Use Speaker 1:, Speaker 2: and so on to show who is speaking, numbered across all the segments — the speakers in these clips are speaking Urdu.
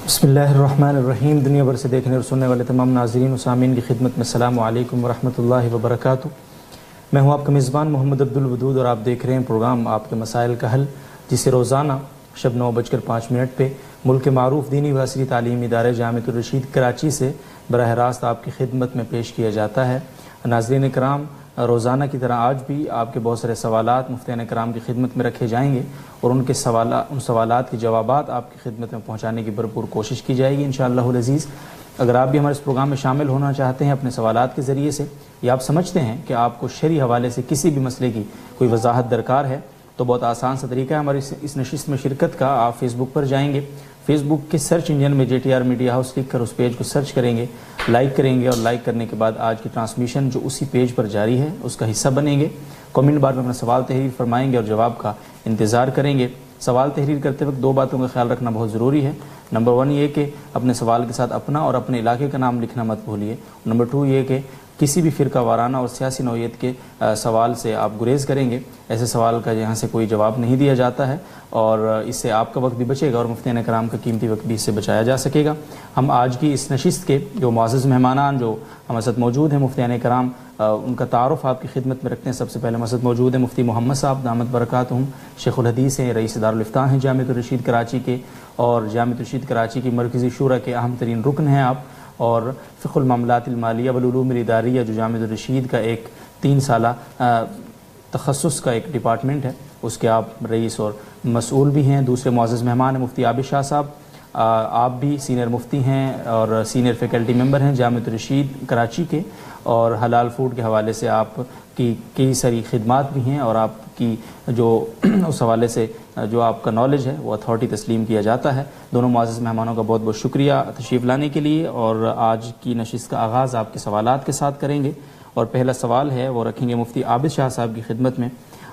Speaker 1: بسم اللہ الرحمن الرحیم۔ دنیا بھر سے دیکھنے اور سننے والے تمام ناظرین و سامعین کی خدمت میں السلام علیکم ورحمۃ اللہ وبرکاتہ۔ میں ہوں آپ کا میزبان محمد عبدالودود اور آپ دیکھ رہے ہیں پروگرام آپ کے مسائل کا حل، جسے روزانہ شب 9:05 پہ ملک کے معروف دینی و عصری تعلیمی ادارے جامعۃ الرشید کراچی سے براہ راست آپ کی خدمت میں پیش کیا جاتا ہے۔ ناظرین کرام، روزانہ کی طرح آج بھی آپ کے بہت سارے سوالات مفتیان کرام کی خدمت میں رکھے جائیں گے اور ان سوالات کے جوابات آپ کی خدمت میں پہنچانے کی بھرپور کوشش کی جائے گی انشاءاللہ العزیز۔ اگر آپ بھی ہمارے اس پروگرام میں شامل ہونا چاہتے ہیں اپنے سوالات کے ذریعے سے، یا آپ سمجھتے ہیں کہ آپ کو شرعی حوالے سے کسی بھی مسئلے کی کوئی وضاحت درکار ہے، تو بہت آسان سا طریقہ ہے ہماری اس نشست میں شرکت کا۔ آپ فیس بک پر جائیں گے، فیس بک کے سرچ انجن میں JTR میڈیا ہاؤس لکھ کر اس پیج کو سرچ کریں گے، لائک کریں گے، اور لائک کرنے کے بعد آج کی ٹرانسمیشن جو اسی پیج پر جاری ہے اس کا حصہ بنیں گے۔ کامنٹ بار میں اپنا سوال تحریر فرمائیں گے اور جواب کا انتظار کریں گے۔ سوال تحریر کرتے وقت دو باتوں کا خیال رکھنا بہت ضروری ہے۔ نمبر 1 یہ کہ اپنے سوال کے ساتھ اپنا اور اپنے علاقے کا نام لکھنا مت بھولیے۔ نمبر 2 یہ کہ کسی بھی فرقہ وارانہ اور سیاسی نوعیت کے سوال سے آپ گریز کریں گے۔ ایسے سوال کا یہاں سے کوئی جواب نہیں دیا جاتا ہے، اور اس سے آپ کا وقت بھی بچے گا اور مفتیان کرام کا قیمتی وقت بھی اس سے بچایا جا سکے گا۔ ہم آج کی اس نشست کے جو معزز مہمانان جو ہمارے ساتھ موجود ہیں مفتیان کرام، ان کا تعارف آپ کی خدمت میں رکھتے ہیں۔ سب سے پہلے ہمارے ساتھ موجود ہیں مفتی محمد صاحب دامت برکاتہم، شیخ الحدیث ہیں، رئیس دارالافتاء ہیں جامعۃ الرشید کراچی کے، اور جامعۃ الرشید کراچی کی مرکزی شورا کے اہم ترین رکن ہیں آپ، اور فقہ المعاملات المالیہ والعلوم الاداریہ جو جامعۃ الرشید کا ایک 3 سالہ تخصص کا ایک ڈپارٹمنٹ ہے، اس کے آپ رئیس اور مسئول بھی ہیں۔ دوسرے معزز مہمان ہیں مفتی عابد شاہ صاحب، آپ بھی سینئر مفتی ہیں اور سینئر فیکلٹی ممبر ہیں جامعۃ الرشید کراچی کے، اور حلال فوڈ کے حوالے سے آپ کی کئی ساری خدمات بھی ہیں، اور آپ کی جو اس حوالے سے جو آپ کا نالج ہے وہ اتھارٹی تسلیم کیا جاتا ہے۔ دونوں معزز مہمانوں کا بہت بہت شکریہ تشریف لانے کے لیے، اور آج کی نشست کا آغاز آپ کے سوالات کے ساتھ کریں گے، اور پہلا سوال ہے وہ رکھیں گے مفتی عابد شاہ صاحب کی خدمت میں،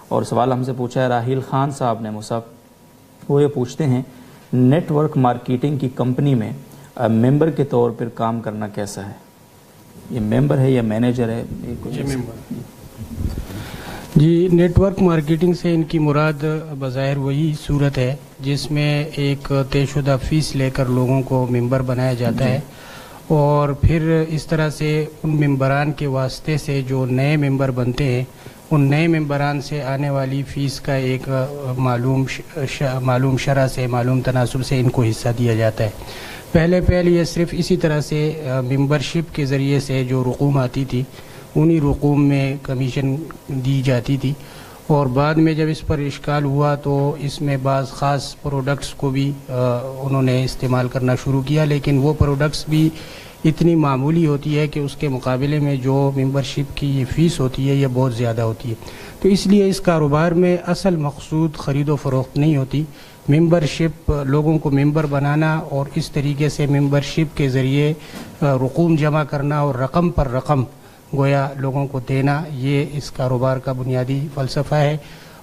Speaker 1: اور سوال ہم سے پوچھا ہے راحیل خان صاحب نے مصعب۔ وہ یہ پوچھتے ہیں نیٹ ورک مارکیٹنگ کی کمپنی میں ممبر کے طور پر کام کرنا کیسا ہے؟ یہ ممبر ہے یا مینیجر ہے؟
Speaker 2: جی، نیٹ ورک مارکیٹنگ سے ان کی مراد بظاہر وہی صورت ہے جس میں ایک طے شدہ فیس لے کر لوگوں کو ممبر بنایا جاتا ہے، اور پھر اس طرح سے ان ممبران کے واسطے سے جو نئے ممبر بنتے ہیں، ان نئے ممبران سے آنے والی فیس کا ایک معلوم شرح سے، معلوم تناسب سے ان کو حصہ دیا جاتا ہے۔ پہلے یہ صرف اسی طرح سے ممبرشپ کے ذریعے سے جو رقوم آتی تھی انہی رقوم میں کمیشن دی جاتی تھی، اور بعد میں جب اس پر اشکال ہوا تو اس میں بعض خاص پروڈکٹس کو بھی انہوں نے استعمال کرنا شروع کیا، لیکن وہ پروڈکٹس بھی اتنی معمولی ہوتی ہے کہ اس کے مقابلے میں جو ممبرشپ کی یہ فیس ہوتی ہے یہ بہت زیادہ ہوتی ہے۔ تو اس لیے اس کاروبار میں اصل مقصود خرید و فروخت نہیں ہوتی، ممبرشپ لوگوں کو ممبر بنانا اور اس طریقے سے ممبرشپ کے ذریعے رقوم جمع کرنا اور رقم پر رقم گویا لوگوں کو دینا، یہ اس کاروبار کا بنیادی فلسفہ ہے،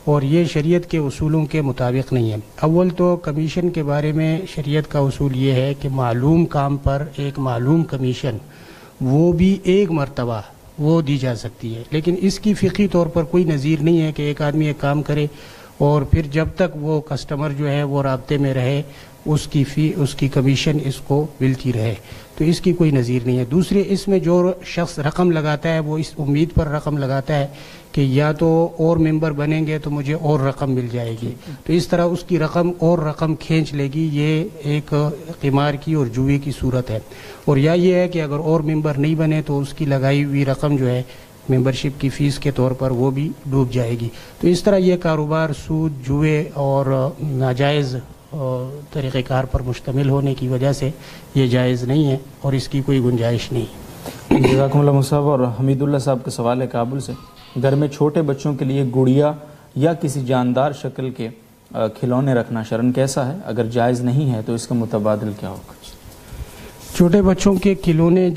Speaker 2: اور یہ شریعت کے اصولوں کے مطابق نہیں ہے۔ اول تو کمیشن کے بارے میں شریعت کا اصول یہ ہے کہ معلوم کام پر ایک معلوم کمیشن وہ بھی ایک مرتبہ وہ دی جا سکتی ہے، لیکن اس کی فقہی طور پر کوئی نظیر نہیں ہے کہ ایک آدمی ایک کام کرے اور پھر جب تک وہ کسٹمر جو ہے وہ رابطے میں رہے اس کی کمیشن اس کو ملتی رہے، تو اس کی کوئی نظیر نہیں ہے۔ دوسرے، اس میں جو شخص رقم لگاتا ہے وہ اس امید پر رقم لگاتا ہے کہ یا تو اور ممبر بنیں گے تو مجھے اور رقم مل جائے گی، تو اس طرح اس کی رقم اور رقم کھینچ لے گی، یہ ایک قمار کی اور جوئے کی صورت ہے۔ اور یا یہ ہے کہ اگر اور ممبر نہیں بنے تو اس کی لگائی ہوئی رقم جو ہے ممبرشپ کی فیس کے طور پر وہ بھی ڈوب جائے گی۔ تو اس طرح یہ کاروبار سود، جوئے اور ناجائز طریقہ کار پر مشتمل ہونے کی وجہ سے یہ جائز نہیں ہے اور اس کی کوئی گنجائش نہیں۔
Speaker 1: جزاکم اللہ مصعب۔ اور حمید اللہ صاحب کا سوال ہے کابل سے، گھر میں چھوٹے بچوں کے لیے گڑیا یا کسی جاندار شکل کے کھلونے رکھنا شرعاً کیسا ہے؟ اگر جائز نہیں ہے تو اس کا متبادل کیا ہوگا؟
Speaker 2: چھوٹے بچوں کے کھلونے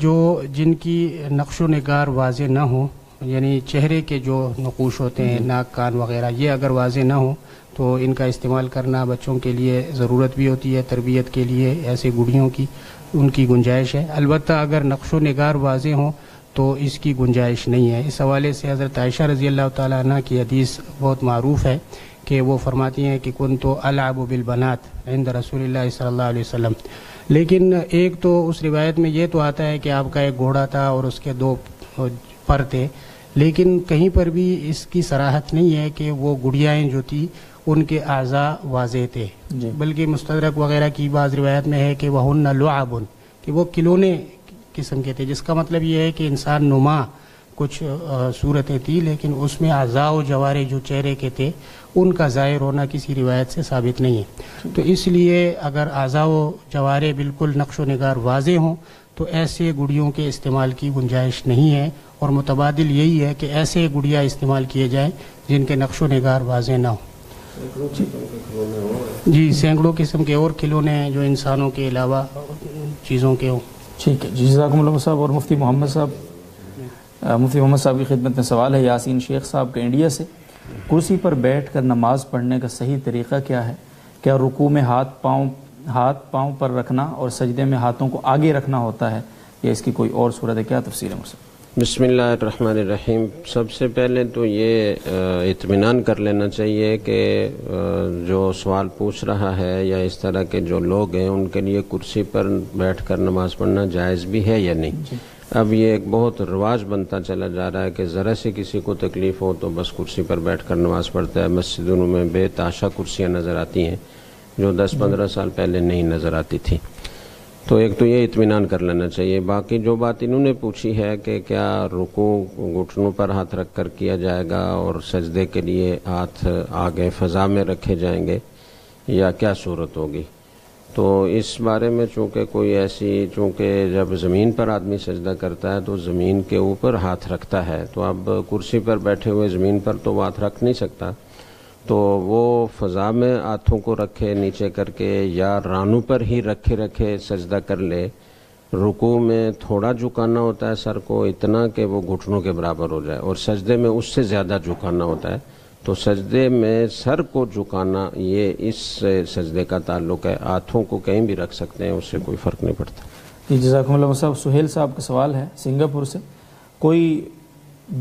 Speaker 2: جن کی نقش و نگار واضح نہ ہو، یعنی چہرے کے جو نقوش ہوتے ہیں، ناک، کان وغیرہ، یہ اگر واضح نہ ہو تو ان کا استعمال کرنا بچوں کے لیے ضرورت بھی ہوتی ہے، تربیت کے لیے ایسے گڑیوں کی ان کی گنجائش ہے۔ البتہ اگر نقش و نگار واضح ہوں تو اس کی گنجائش نہیں ہے۔ اس حوالے سے حضرت عائشہ رضی اللہ تعالیٰ عنہ کی حدیث بہت معروف ہے کہ وہ فرماتی ہیں کہ کنتو العب بالبنات عند رسول اللہ صلی اللہ علیہ وسلم. لیکن ایک تو اس روایت میں یہ تو آتا ہے کہ آپ کا ایک گھوڑا تھا اور اس کے 2 پر تھے، لیکن کہیں پر بھی اس کی صراحت نہیں ہے کہ وہ گڑیائیں جو تھی ان کے اعضاء واضح تھے. بلکہ مستدرک وغیرہ کی بعض روایت میں ہے کہ وہن لعب، کہ وہ کھلونے قسم کے تھے، جس کا مطلب یہ ہے کہ انسان نما کچھ صورتیں تھی، لیکن اس میں اعضاء و جوارے جو چہرے کے تھے ان کا ظاہر ہونا کسی روایت سے ثابت نہیں ہے. تو اس لیے اگر اعضاء و جوارے بالکل نقش و نگار واضح ہوں تو ایسے گڑیوں کے استعمال کی گنجائش نہیں ہے، اور متبادل یہی ہے کہ ایسے گڑیا استعمال کیے جائیں جن کے نقش و نگار واضح نہ ہوں. جی سینکڑوں قسم کے اور کھلونے ہیں جو انسانوں کے علاوہ چیزوں کے ہوں.
Speaker 1: ٹھیک ہے جی، جزاکم اللہ صاحب. اور مفتی محمد صاحب کی خدمت میں سوال ہے یاسین شیخ صاحب کے انڈیا سے. کرسی پر بیٹھ کر نماز پڑھنے کا صحیح طریقہ کیا ہے؟ کیا رکوع میں ہاتھ پاؤں پر رکھنا اور سجدے میں ہاتھوں کو آگے رکھنا ہوتا ہے یا اس کی کوئی اور صورت ہے؟ کیا تفصیل ہے مجھ سے؟
Speaker 3: بسم اللہ الرحمن الرحیم. سب سے پہلے تو یہ اطمینان کر لینا چاہیے کہ جو سوال پوچھ رہا ہے یا اس طرح کے جو لوگ ہیں ان کے لیے کرسی پر بیٹھ کر نماز پڑھنا جائز بھی ہے یا نہیں. اب یہ ایک بہت رواج بنتا چلا جا رہا ہے کہ ذرا سے کسی کو تکلیف ہو تو بس کرسی پر بیٹھ کر نماز پڑھتا ہے. مسجدوں میں بے تحاشا کرسیاں نظر آتی ہیں جو 10-15 سال پہلے نہیں نظر آتی تھی. تو ایک تو یہ اطمینان کر لینا چاہیے. باقی جو بات انہوں نے پوچھی ہے کہ کیا رکوع گھٹنوں پر ہاتھ رکھ کر کیا جائے گا اور سجدے کے لیے ہاتھ آگے فضا میں رکھے جائیں گے یا کیا صورت ہوگی، تو اس بارے میں چونکہ جب زمین پر آدمی سجدہ کرتا ہے تو زمین کے اوپر ہاتھ رکھتا ہے، تو اب کرسی پر بیٹھے ہوئے زمین پر تو وہ ہاتھ رکھ نہیں سکتا، تو وہ فضا میں ہاتھوں کو رکھے نیچے کر کے یا رانوں پر ہی رکھے سجدہ کر لے. رکوع میں تھوڑا جھکانا ہوتا ہے سر کو اتنا کہ وہ گھٹنوں کے برابر ہو جائے، اور سجدے میں اس سے زیادہ جھکانا ہوتا ہے. تو سجدے میں سر کو جھکانا یہ اس سجدے کا تعلق ہے. ہاتھوں کو کہیں بھی رکھ سکتے ہیں، اس سے کوئی فرق نہیں پڑتا.
Speaker 1: جی جزاکم اللہ صاحب. سہیل صاحب کا سوال ہے سنگاپور سے. کوئی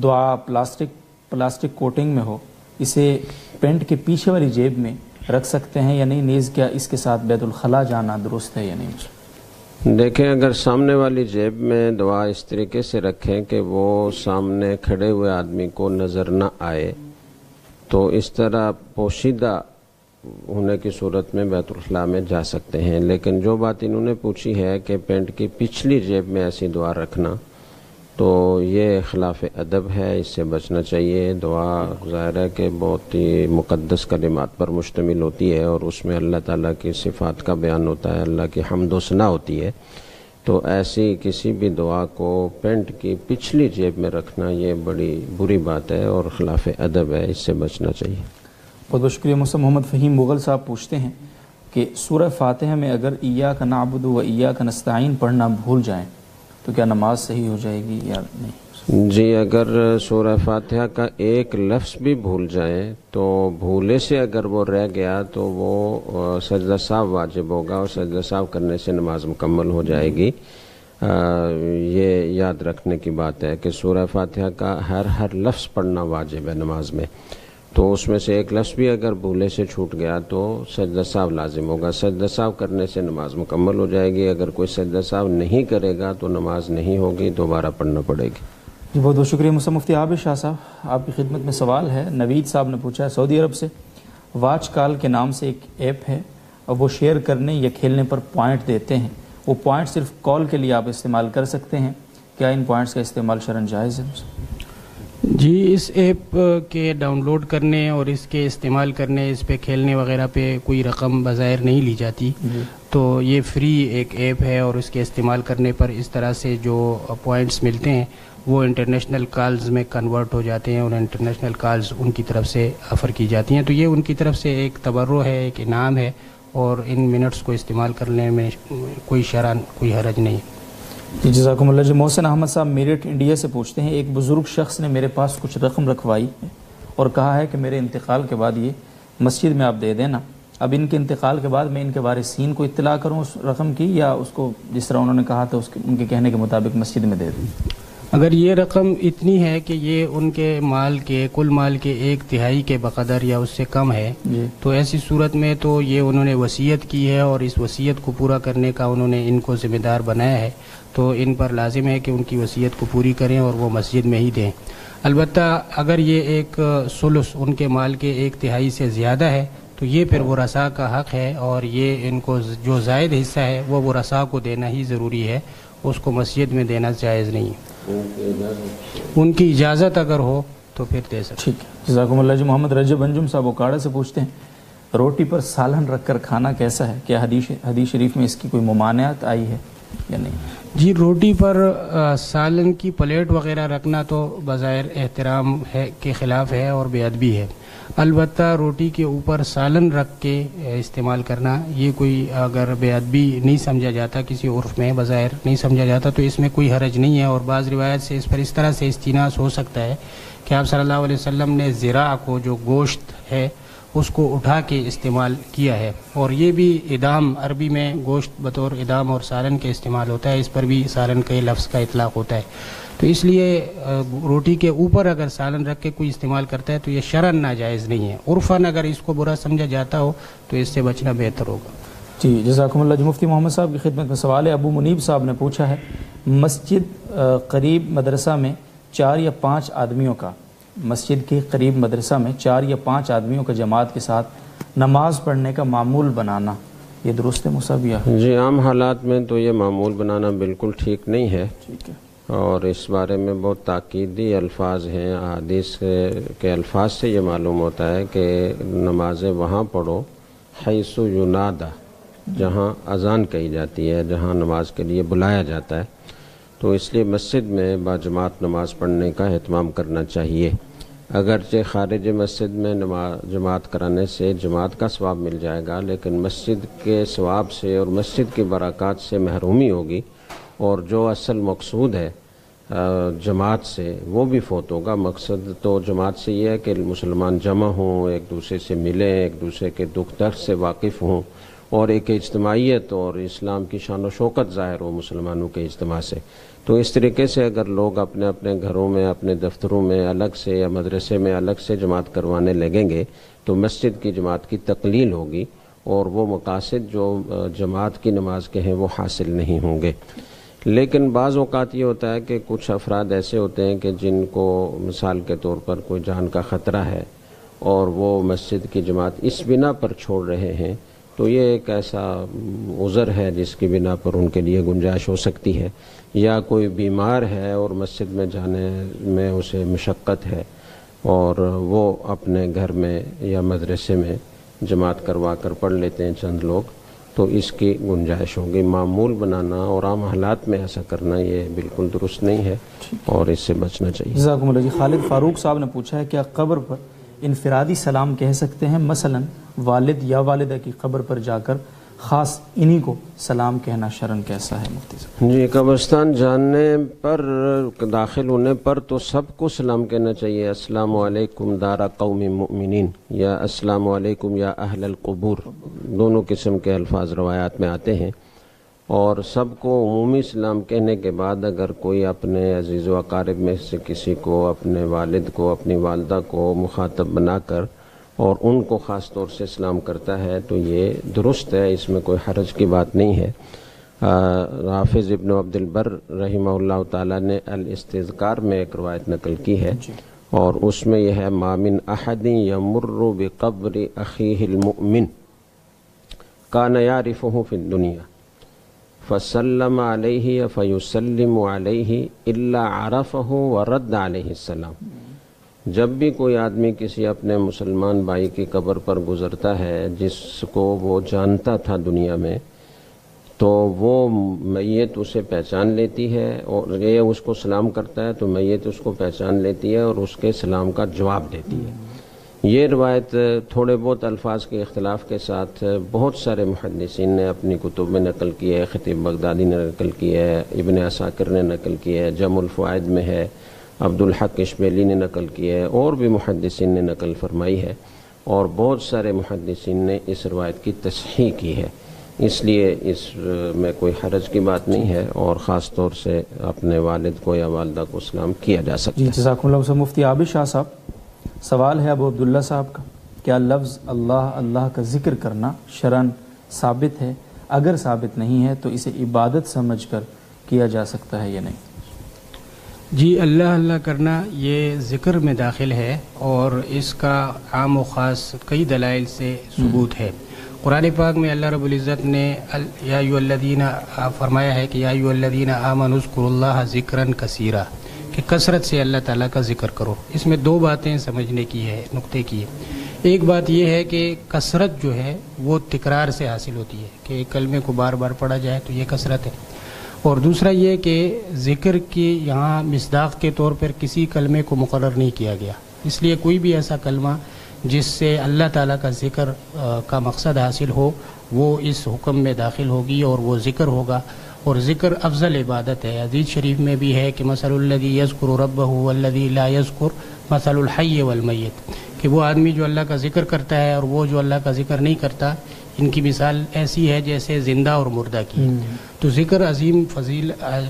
Speaker 1: دعا پلاسٹک کوٹنگ میں ہو، اسے پینٹ کے پیچھے والی جیب میں رکھ سکتے ہیں یا نہیں؟ نیز کیا اس کے ساتھ بیت الخلاء جانا درست ہے یا نہیں؟
Speaker 3: دیکھیں اگر سامنے والی جیب میں دعا اس طریقے سے رکھیں کہ وہ سامنے کھڑے ہوئے آدمی کو نظر نہ آئے تو اس طرح پوشیدہ ہونے کی صورت میں بیت الخلاء میں جا سکتے ہیں. لیکن جو بات انہوں نے پوچھی ہے کہ پینٹ کی پچھلی جیب میں ایسی دعا رکھنا، تو یہ خلاف ادب ہے، اس سے بچنا چاہیے. دعا ظاہر ہے کہ بہت ہی مقدس کلمات پر مشتمل ہوتی ہے اور اس میں اللہ تعالیٰ کی صفات کا بیان ہوتا ہے، اللہ کی حمد و ثنا ہوتی ہے. تو ایسی کسی بھی دعا کو پینٹ کی پچھلی جیب میں رکھنا یہ بڑی بری بات ہے اور خلاف ادب ہے، اس سے بچنا چاہیے.
Speaker 1: بہت بہت شکریہ. محمد فہیم مغل صاحب پوچھتے ہیں کہ سورہ فاتحہ میں اگر ایاک نعبد و ایاک نستعین پڑھنا بھول جائیں تو کیا نماز صحیح ہو جائے گی یا نہیں؟
Speaker 3: جی اگر سورہ فاتحہ کا ایک لفظ بھی بھول جائیں تو بھولے سے اگر وہ رہ گیا تو وہ سجدہ سہو واجب ہوگا اور سجدہ سہو کرنے سے نماز مکمل ہو جائے گی. یہ یاد رکھنے کی بات ہے کہ سورہ فاتحہ کا ہر لفظ پڑھنا واجب ہے نماز میں. تو اس میں سے ایک لفظ بھی اگر بھولے سے چھوٹ گیا تو سجدہ سہو لازم ہوگا. سجدہ سہو کرنے سے نماز مکمل ہو جائے گی. اگر کوئی سجدہ سہو نہیں کرے گا تو نماز نہیں ہوگی، دوبارہ پڑھنا پڑے گی.
Speaker 1: جی بہت بہت شکریہ. مفتی عابد شاہ صاحب آپ کی خدمت میں سوال ہے. نوید صاحب نے پوچھا ہے سعودی عرب سے. واچ کال کے نام سے ایک ایپ ہے اور وہ شیئر کرنے یا کھیلنے پر پوائنٹ دیتے ہیں. وہ پوائنٹ صرف کال کے لیے آپ استعمال کر سکتے ہیں. کیا ان پوائنٹس کا استعمال شرعاً جائز ہے؟
Speaker 2: جی اس ایپ کے ڈاؤن لوڈ کرنے اور اس کے استعمال کرنے، اس پہ کھیلنے وغیرہ پہ کوئی رقم بظاہر نہیں لی جاتی. تو یہ فری ایک ایپ ہے اور اس کے استعمال کرنے پر اس طرح سے جو پوائنٹس ملتے ہیں وہ انٹرنیشنل کالز میں کنورٹ ہو جاتے ہیں اور انٹرنیشنل کالز ان کی طرف سے آفر کی جاتی ہیں. تو یہ ان کی طرف سے ایک تبرع ہے، ایک انعام ہے اور ان منٹس کو استعمال کرنے میں کوئی شرعاً کوئی حرج نہیں.
Speaker 1: جی جزاکم اللہ. جی محسن احمد صاحب میرٹھ انڈیا سے پوچھتے ہیں ایک بزرگ شخص نے میرے پاس کچھ رقم رکھوائی ہے اور کہا ہے کہ میرے انتقال کے بعد یہ مسجد میں آپ دے دینا. اب ان کے انتقال کے بعد میں ان کے وارثین کو اطلاع کروں اس رقم کی یا اس کو جس طرح انہوں نے کہا تھا ان کے کہنے کے مطابق مسجد میں دے دوں؟
Speaker 2: اگر یہ رقم اتنی ہے کہ یہ ان کے مال کے کل مال کے 1/3 کے بقدر یا اس سے کم ہے تو ایسی صورت میں تو یہ انہوں نے وصیت کی ہے اور اس وصیت کو پورا کرنے کا انہوں نے ان کو ذمہ دار بنایا ہے، تو ان پر لازم ہے کہ ان کی وصیت کو پوری کریں اور وہ مسجد میں ہی دیں۔ البتہ اگر یہ ایک ثلث ان کے مال کے 1/3 سے زیادہ ہے تو یہ پھر ورثاء کا حق ہے، اور یہ ان کو جو زائد حصہ ہے وہ ورثاء کو دینا ہی ضروری ہے، اس کو مسجد میں دینا جائز نہیں ہے۔ ان کی اجازت اگر ہو تو پھر دے سکتے۔
Speaker 1: ٹھیک ہے، جزاکم اللہ جی۔ محمد رجب انجم صاحب اوکاڑا سے پوچھتے ہیں روٹی پر سالن رکھ کر کھانا کیسا ہے؟ کیا حدیث شریف میں اس کی کوئی ممانعت آئی ہے یا نہیں؟
Speaker 2: جی، روٹی پر سالن کی پلیٹ وغیرہ رکھنا تو بظاہر احترام ہے کے خلاف ہے اور بے ادبی ہے۔ البتہ روٹی کے اوپر سالن رکھ کے استعمال کرنا یہ کوئی اگر بے ادبی نہیں سمجھا جاتا، کسی عرف میں بظاہر نہیں سمجھا جاتا، تو اس میں کوئی حرج نہیں ہے، اور بعض روایت سے اس پر اس طرح سے استناس ہو سکتا ہے کہ آپ صلی اللہ علیہ وسلم نے ذراع کو، جو گوشت ہے، اس کو اٹھا کے استعمال کیا ہے، اور یہ بھی ادام، عربی میں گوشت بطور ادام اور سالن کے استعمال ہوتا ہے، اس پر بھی سالن کے لفظ کا اطلاق ہوتا ہے، تو اس لیے روٹی کے اوپر اگر سالن رکھ کے کوئی استعمال کرتا ہے تو یہ شرعاً ناجائز نہیں ہے۔ عرفاً اگر اس کو برا سمجھا جاتا ہو تو اس سے بچنا بہتر ہوگا۔
Speaker 1: جی، جزاکم اللہ جی۔ مفتی محمد صاحب کی خدمت میں سوال ہے۔ ابو منیب صاحب نے پوچھا ہے مسجد قریب مدرسہ میں 4 یا 5 آدمیوں کا، مسجد کے قریب مدرسہ میں 4 یا 5 آدمیوں کا جماعت کے ساتھ نماز پڑھنے کا معمول بنانا، یہ درست ہے مصابیہ؟
Speaker 3: جی، عام حالات میں تو یہ معمول بنانا بالکل ٹھیک نہیں ہے،
Speaker 1: ٹھیک ہے،
Speaker 3: اور اس بارے میں بہت تاکیدی الفاظ ہیں، احادیث کے الفاظ سے یہ معلوم ہوتا ہے کہ نمازیں وہاں پڑھو حیث ینادا، جہاں اذان کہی جاتی ہے، جہاں نماز کے لیے بلایا جاتا ہے، تو اس لیے مسجد میں باجماعت نماز پڑھنے کا اہتمام کرنا چاہیے۔ اگرچہ خارج مسجد میں جماعت کرانے سے جماعت کا ثواب مل جائے گا، لیکن مسجد کے ثواب سے اور مسجد کی برکات سے محرومی ہوگی، اور جو اصل مقصود ہے جماعت سے وہ بھی فوت ہوگا۔ مقصد تو جماعت سے یہ ہے کہ مسلمان جمع ہوں، ایک دوسرے سے ملیں، ایک دوسرے کے دکھ درد سے واقف ہوں، اور ایک اجتماعیت اور اسلام کی شان و شوکت ظاہر ہو مسلمانوں کے اجتماع سے۔ تو اس طریقے سے اگر لوگ اپنے اپنے گھروں میں، اپنے دفتروں میں الگ سے یا مدرسے میں الگ سے جماعت کروانے لگیں گے تو مسجد کی جماعت کی تقلیل ہوگی، اور وہ مقاصد جو جماعت کی نماز کے ہیں وہ حاصل نہیں ہوں گے۔ لیکن بعض اوقات یہ ہوتا ہے کہ کچھ افراد ایسے ہوتے ہیں کہ جن کو مثال کے طور پر کوئی جان کا خطرہ ہے اور وہ مسجد کی جماعت اس بنا پر چھوڑ رہے ہیں، تو یہ ایک ایسا عذر ہے جس کی بنا پر ان کے لیے گنجائش ہو سکتی ہے، یا کوئی بیمار ہے اور مسجد میں جانے میں اسے مشقت ہے اور وہ اپنے گھر میں یا مدرسے میں جماعت کروا کر پڑھ لیتے ہیں چند لوگ، تو اس کی گنجائش ہوگی۔ معمول بنانا اور عام حالات میں ایسا کرنا یہ بالکل درست نہیں ہے، اور اس سے بچنا چاہیے۔
Speaker 1: جزاکم اللہ جی۔ خالد فاروق صاحب نے پوچھا ہے کیا قبر پر انفرادی سلام کہہ سکتے ہیں؟ مثلا والد یا والدہ کی قبر پر جا کر خاص انہی کو سلام کہنا شرعاً کیسا ہے مفتی صاحب؟
Speaker 3: جی، قبرستان جانے پر، داخل ہونے پر تو سب کو سلام کہنا چاہیے، السلام علیکم دار قوم مؤمنین، یا السلام علیکم یا اہل القبور، دونوں قسم کے الفاظ روایات میں آتے ہیں، اور سب کو عمومی سلام کہنے کے بعد اگر کوئی اپنے عزیز و اقارب میں سے کسی کو، اپنے والد کو، اپنی والدہ کو مخاطب بنا کر اور ان کو خاص طور سے سلام کرتا ہے تو یہ درست ہے، اس میں کوئی حرج کی بات نہیں ہے۔ حافظ ابن عبد البر رحمہ اللہ تعالیٰ نے الاستذکار میں ایک روایت نقل کی ہے، اور اس میں یہ ہے ما من احد یمر بقبر اخیہ المؤمن کان یعرفہ فی الدنیا فسلم علیہ فیسلم علیہ الا عرفہ ورد علیہ السلام۔ جب بھی کوئی آدمی کسی اپنے مسلمان بھائی کی قبر پر گزرتا ہے جس کو وہ جانتا تھا دنیا میں، تو وہ میت اسے پہچان لیتی ہے، اور یہ اس کو سلام کرتا ہے تو میت اس کو پہچان لیتی ہے اور اس کے سلام کا جواب دیتی ہے۔ یہ روایت تھوڑے بہت الفاظ کے اختلاف کے ساتھ بہت سارے محدثین نے اپنی کتب میں نقل کی ہے، خطیب بغدادی نے نقل کی ہے، ابن عساکر نے نقل کی ہے، جمع الفوائد میں ہے، عبد الحق اشبیلی نے نقل کی ہے، اور بھی محدثین نے نقل فرمائی ہے، اور بہت سارے محدثین نے اس روایت کی تصحیح کی ہے۔ اس لیے اس میں کوئی حرج کی بات نہیں ہے، اور خاص طور سے اپنے والد کو یا والدہ کو سلام کیا جا سکتا ہے۔
Speaker 1: جی جزاکم اللہ خیر۔ مفتی عابد شاہ صاحب، سوال ہے ابو عبداللہ صاحب کا، کیا لفظ اللہ کا ذکر کرنا شرعاً ثابت ہے؟ اگر ثابت نہیں ہے تو اسے عبادت سمجھ کر کیا جا سکتا ہے یا نہیں؟
Speaker 2: جی، اللہ کرنا یہ ذکر میں داخل ہے، اور اس کا عام و خاص کئی دلائل سے ثبوت ہے۔ قرآن پاک میں اللہ رب العزت نے یا ایھا الذین فرمایا ہے کہ یا ایھا الذین آمنوا اذکروا اللہ ذکرا کثیرا، کہ کثرت سے اللہ تعالیٰ کا ذکر کرو۔ اس میں دو باتیں سمجھنے کی ہے، نقطے کی ہے۔ ایک بات یہ ہے کہ کثرت جو ہے وہ تکرار سے حاصل ہوتی ہے، کہ ایک کلمے کو بار بار پڑھا جائے تو یہ کثرت ہے، اور دوسرا یہ کہ ذکر کی یہاں مصداق کے طور پر کسی کلمے کو مقرر نہیں کیا گیا، اس لیے کوئی بھی ایسا کلمہ جس سے اللہ تعالیٰ کا ذکر کا مقصد حاصل ہو وہ اس حکم میں داخل ہوگی اور وہ ذکر ہوگا، اور ذکر افضل عبادت ہے۔ حدیث شریف میں بھی ہے کہ مثل الذی یذکر ربہ والذی لا یذکر مثل الحی والمیت، کہ وہ آدمی جو اللہ کا ذکر کرتا ہے اور وہ جو اللہ کا ذکر نہیں کرتا، ان کی مثال ایسی ہے جیسے زندہ اور مردہ کی۔ تو ذکر عظیم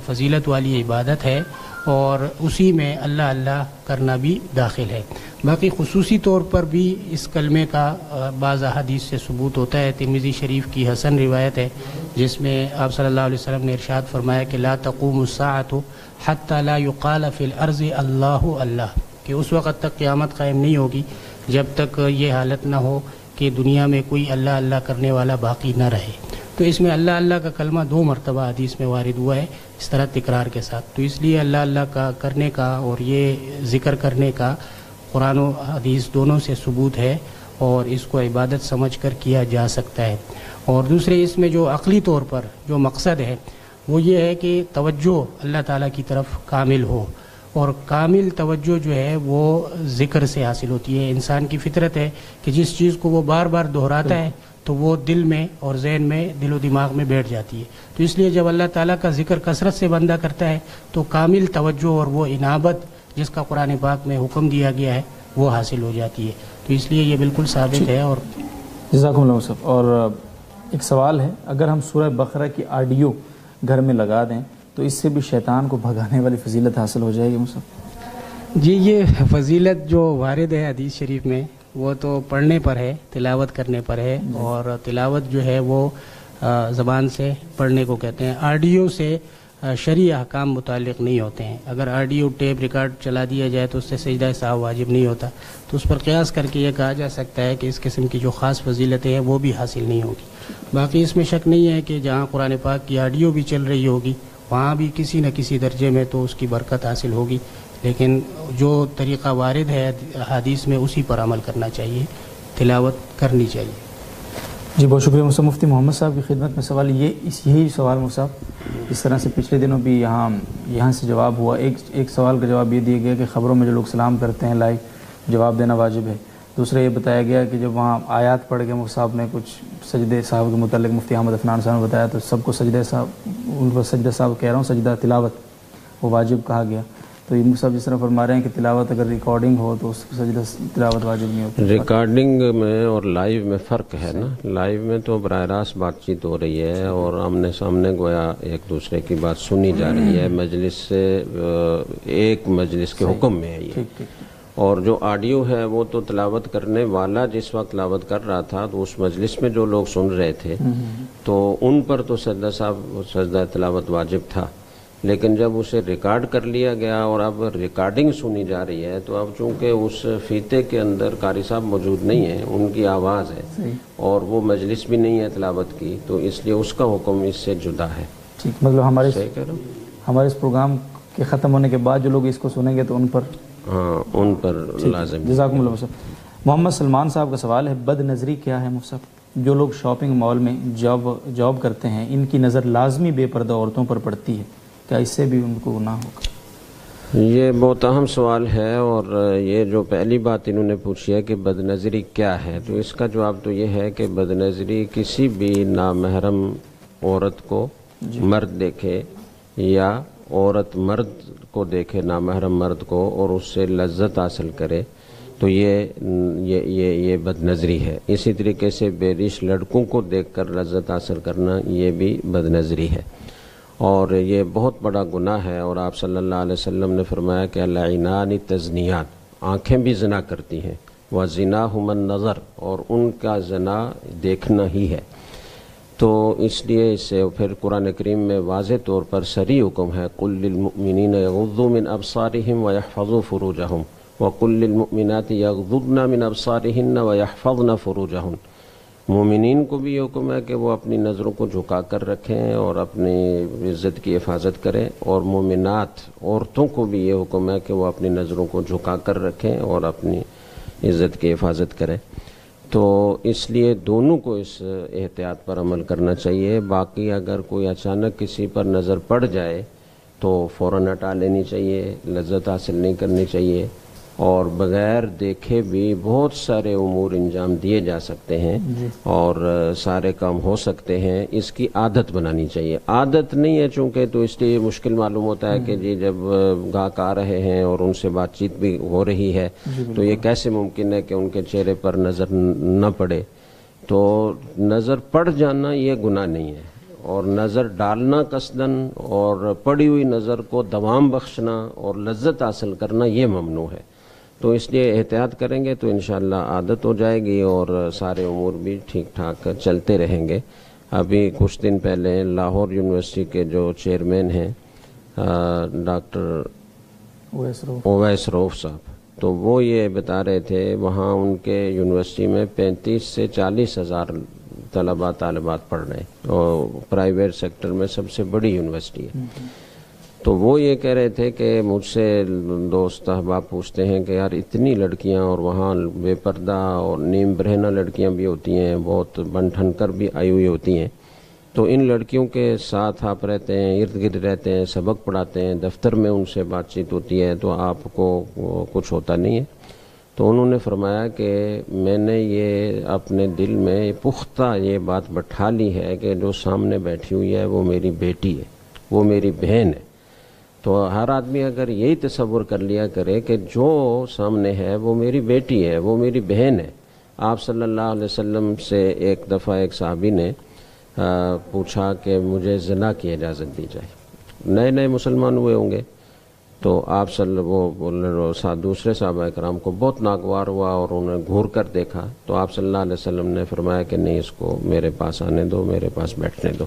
Speaker 2: فضیلت والی عبادت ہے، اور اسی میں اللہ کرنا بھی داخل ہے۔ باقی خصوصی طور پر بھی اس کلمے کا بعض احادیث سے ثبوت ہوتا ہے۔ ترمذی شریف کی حسن روایت ہے جس میں آپ صلی اللہ علیہ وسلم نے ارشاد فرمایا کہ لا تقوم الساعة حتى لا يقال في الارض اللہ اللہ، کہ اس وقت تک قیامت قائم نہیں ہوگی جب تک یہ حالت نہ ہو کہ دنیا میں کوئی اللہ کرنے والا باقی نہ رہے۔ تو اس میں اللہ کا کلمہ 2 مرتبہ حدیث میں وارد ہوا ہے، اس طرح تکرار کے ساتھ۔ تو اس لیے اللہ کا کرنے کا اور یہ ذکر کرنے کا قرآن و حدیث دونوں سے ثبوت ہے، اور اس کو عبادت سمجھ کر کیا جا سکتا ہے۔ اور دوسرے اس میں جو عقلی طور پر جو مقصد ہے وہ یہ ہے کہ توجہ اللہ تعالیٰ کی طرف کامل ہو، اور کامل توجہ جو ہے وہ ذکر سے حاصل ہوتی ہے۔ انسان کی فطرت ہے کہ جس چیز کو وہ بار بار دہراتا ہے تو وہ دل میں اور ذہن میں، دل و دماغ میں بیٹھ جاتی ہے۔ تو اس لیے جب اللہ تعالیٰ کا ذکر کثرت سے بندہ کرتا ہے تو کامل توجہ اور وہ انابت جس کا قرآن پاک میں حکم دیا گیا ہے وہ حاصل ہو جاتی ہے۔ تو اس لیے یہ بالکل ثابت ہے۔ اور
Speaker 1: جزاکم اللہ صاحب، اور ایک سوال ہے، اگر ہم سورہ بقرہ کی آڈیو گھر میں لگا دیں تو اس سے بھی شیطان کو بھگانے والی فضیلت حاصل ہو جائے گی مصعب؟
Speaker 2: جی، یہ فضیلت جو وارد ہے حدیث شریف میں وہ تو پڑھنے پر ہے، تلاوت کرنے پر ہے، اور تلاوت جو ہے وہ زبان سے پڑھنے کو کہتے ہیں۔ آڈیو سے شرعی احکام متعلق نہیں ہوتے ہیں۔ اگر آڈیو ٹیپ ریکارڈ چلا دیا جائے تو اس سے سجدہ سہو واجب نہیں ہوتا، تو اس پر قیاس کر کے یہ کہا جا سکتا ہے کہ اس قسم کی جو خاص فضیلتیں ہیں وہ بھی حاصل نہیں ہوگی۔ باقی اس میں شک نہیں ہے کہ جہاں قرآن پاک کی آڈیو بھی چل رہی ہوگی وہاں بھی کسی نہ کسی درجے میں تو اس کی برکت حاصل ہوگی، لیکن جو طریقہ وارد ہے حدیث میں اسی پر عمل کرنا چاہیے، تلاوت کرنی چاہیے۔
Speaker 1: جی بہت شکریہ مصعب۔ مفتی محمد صاحب کی خدمت میں سوال یہی سوال مصعب، اس طرح سے پچھلے دنوں بھی یہاں سے جواب ہوا۔ ایک سوال کا جواب یہ دیا گیا کہ خبروں میں جو لوگ سلام کرتے ہیں لائیو جواب دینا واجب ہے۔ دوسرا یہ بتایا گیا کہ جب وہاں آیات پڑھ کے مفتی صاحب نے کچھ سجدے صاحب کے متعلق مفتی احمد عفنان صاحب نے بتایا تو سب کو سجدہ صاحب، ان کو سجدہ صاحب کہہ رہا ہوں، سجدہ تلاوت وہ واجب کہا گیا۔ تو یہ مصعب جس طرح فرما رہے ہیں کہ تلاوت اگر ریکارڈنگ ہو تو اس کو سجدہ تلاوت واجب نہیں ہوتی۔
Speaker 3: ریکارڈنگ میں اور لائیو میں فرق ہے نا۔ لائیو میں تو براہ راست بات چیت ہو رہی ہے اور آمنے سامنے گویا ایک دوسرے کی بات سنی جا رہی ہے، مجلس سے ایک مجلس کے حکم میں ہے یہ۔ اور جو آڈیو ہے وہ تو تلاوت کرنے والا جس وقت تلاوت کر رہا تھا تو اس مجلس میں جو لوگ سن رہے تھے تو ان پر تو سجدہ تلاوت واجب تھا، لیکن جب اسے ریکارڈ کر لیا گیا اور اب ریکارڈنگ سنی جا رہی ہے تو اب چونکہ اس فیتے کے اندر قاری صاحب موجود نہیں ہیں، ان کی آواز ہے اور وہ مجلس بھی نہیں ہے تلاوت کی، تو اس لیے اس کا حکم اس سے جدا ہے۔
Speaker 1: ٹھیک، مطلب ہمارے اس پروگرام کے ختم ہونے کے بعد جو لوگ اس کو سنیں گے تو ان پر
Speaker 3: لازم۔
Speaker 1: جزاکم اللہ صاحب۔ محمد سلمان صاحب کا سوال ہے، بد نظری کیا ہے مصعب؟ جو لوگ شاپنگ مال میں جاب کرتے ہیں ان کی نظر لازمی بے پردہ عورتوں پر پڑتی ہے، کیا اس سے بھی ان کو گناہ ہوگا؟
Speaker 3: یہ بہت اہم سوال ہے، اور یہ جو پہلی بات انہوں نے پوچھی ہے کہ بد نظری کیا ہے، تو اس کا جواب تو یہ ہے کہ بد نظری کسی بھی نامحرم عورت کو مرد دیکھے یا عورت مرد کو دیکھے، نامحرم مرد کو، اور اس سے لذت حاصل کرے، تو یہ بد نظری ہے. اسی طریقے سے بے ریش لڑکوں کو دیکھ کر لذت حاصل کرنا یہ بھی بد نظری ہے اور یہ بہت بڑا گناہ ہے. اور آپ صلی اللہ علیہ وسلم نے فرمایا کہ العینان تزنیان، آنکھیں بھی زنا کرتی ہیں، وزناہما النظر، اور ان کا زنا دیکھنا ہی ہے. تو اس لیے اس سے پھر قرآن کریم میں واضح طور پر صریح حکم ہے قل للمؤمنین یغضوا من ابصارہم ویحفظوا فروجہم وقل للمؤمنات یغضضن من ابصارہن ویحفظن فروجہن. مومنین کو بھی یہ حکم ہے کہ وہ اپنی نظروں کو جھکا کر رکھیں اور اپنی عزت کی حفاظت کریں، اور مومنات عورتوں کو بھی یہ حکم ہے کہ وہ اپنی نظروں کو جھکا کر رکھیں اور اپنی عزت کی حفاظت کریں. تو اس لیے دونوں کو اس احتیاط پر عمل کرنا چاہیے. باقی اگر کوئی اچانک کسی پر نظر پڑ جائے تو فوراً ہٹا لینی چاہیے، لذت حاصل نہیں کرنی چاہیے. اور بغیر دیکھے بھی بہت سارے امور انجام دیے جا سکتے ہیں اور سارے کام ہو سکتے ہیں. اس کی عادت بنانی چاہیے. عادت نہیں ہے چونکہ تو اس لیے مشکل معلوم ہوتا ہے کہ جی جب گاہک آ رہے ہیں اور ان سے بات چیت بھی ہو رہی ہے تو یہ کیسے ممکن ہے کہ ان کے چہرے پر نظر نہ پڑے. تو نظر پڑ جانا یہ گناہ نہیں ہے، اور نظر ڈالنا قصدن اور پڑی ہوئی نظر کو دوام بخشنا اور لذت حاصل کرنا یہ ممنوع ہے. تو اس لیے احتیاط کریں گے تو انشاءاللہ عادت ہو جائے گی اور سارے امور بھی ٹھیک ٹھاک چلتے رہیں گے. ابھی کچھ دن پہلے لاہور یونیورسٹی کے جو چیئرمین ہیں ڈاکٹر اویس روف صاحب، تو وہ یہ بتا رہے تھے وہاں ان کے یونیورسٹی میں 35 سے 40 ہزار طلباء طالبات پڑھ رہے ہیں اور پرائیویٹ سیکٹر میں سب سے بڑی یونیورسٹی ہے. تو وہ یہ کہہ رہے تھے کہ مجھ سے دوست احباب پوچھتے ہیں کہ یار اتنی لڑکیاں اور وہاں بے پردہ اور نیم برہنہ لڑکیاں بھی ہوتی ہیں، بہت بن ٹھن کر بھی آئی ہوئی ہوتی ہیں، تو ان لڑکیوں کے ساتھ آپ رہتے ہیں، ارد گرد رہتے ہیں، سبق پڑھاتے ہیں، دفتر میں ان سے بات چیت ہوتی ہے، تو آپ کو کچھ ہوتا نہیں ہے. تو انہوں نے فرمایا کہ میں نے یہ اپنے دل میں پختہ یہ بات بٹھا لی ہے کہ جو سامنے بیٹھی ہوئی ہے وہ میری بیٹی ہے، وہ میری بہن ہے. تو ہر آدمی اگر یہی تصور کر لیا کرے کہ جو سامنے ہے وہ میری بیٹی ہے، وہ میری بہن ہے. آپ صلی اللہ علیہ وسلم سے ایک دفعہ ایک صحابی نے پوچھا کہ مجھے زنا کی اجازت دی جائے. نئے نئے مسلمان ہوئے ہوں گے تو آپ دوسرے صحابہ کرام کو بہت ناگوار ہوا اور انہوں نے گھور کر دیکھا. تو آپ صلی اللہ علیہ وسلم نے فرمایا کہ نہیں، اس کو میرے پاس آنے دو، میرے پاس بیٹھنے دو.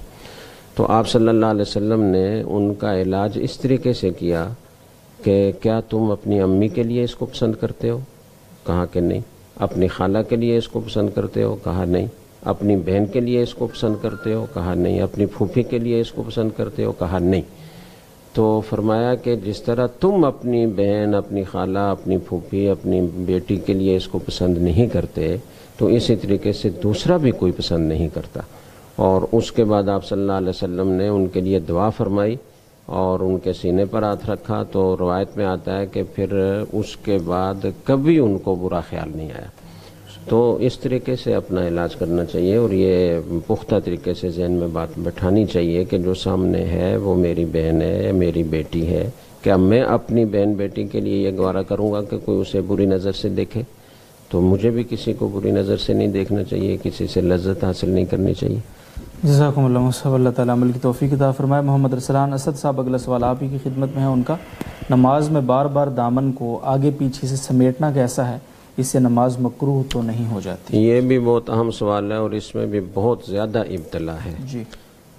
Speaker 3: تو آپ صلی اللہ علیہ وسلم نے ان کا علاج اس طریقے سے کیا کہ کیا تم اپنی امی کے لیے اس کو پسند کرتے ہو؟ کہا کہ نہیں. اپنی خالہ کے لیے اس کو پسند کرتے ہو؟ کہا نہیں. اپنی بہن کے لیے اس کو پسند کرتے ہو؟ کہا نہیں. اپنی پھوپھی کے لیے اس کو پسند کرتے ہو؟ کہا نہیں. تو فرمایا کہ جس طرح تم اپنی بہن، اپنی خالہ، اپنی پھوپھی، اپنی بیٹی کے لیے اس کو پسند نہیں کرتے تو اسی طریقے سے دوسرا بھی کوئی پسند نہیں کرتا. اور اس کے بعد آپ صلی اللہ علیہ وسلم نے ان کے لیے دعا فرمائی اور ان کے سینے پر ہاتھ رکھا. تو روایت میں آتا ہے کہ پھر اس کے بعد کبھی ان کو برا خیال نہیں آیا. تو اس طریقے سے اپنا علاج کرنا چاہیے اور یہ پختہ طریقے سے ذہن میں بات بٹھانی چاہیے کہ جو سامنے ہے وہ میری بہن ہے، میری بیٹی ہے. کیا میں اپنی بہن بیٹی کے لیے یہ گوارا کروں گا کہ کوئی اسے بری نظر سے دیکھے؟ تو مجھے بھی کسی کو بری نظر سے نہیں دیکھنا چاہیے، کسی سے لذت حاصل نہیں کرنی چاہیے.
Speaker 1: جزاکم اللہ صاحب، اللہ تعالیٰ عمل کی توفیق عطا فرمائے. محمد رسلان اسد صاحب اگلا سوال آپ ہی کی خدمت میں ہے. ان کا نماز میں بار بار دامن کو آگے پیچھے سے سمیٹنا کیسا ہے؟ اس سے نماز مکروہ تو نہیں ہو جاتی؟
Speaker 3: یہ بھی بہت اہم سوال ہے اور اس میں بھی بہت زیادہ ابتلا ہے.
Speaker 1: جی،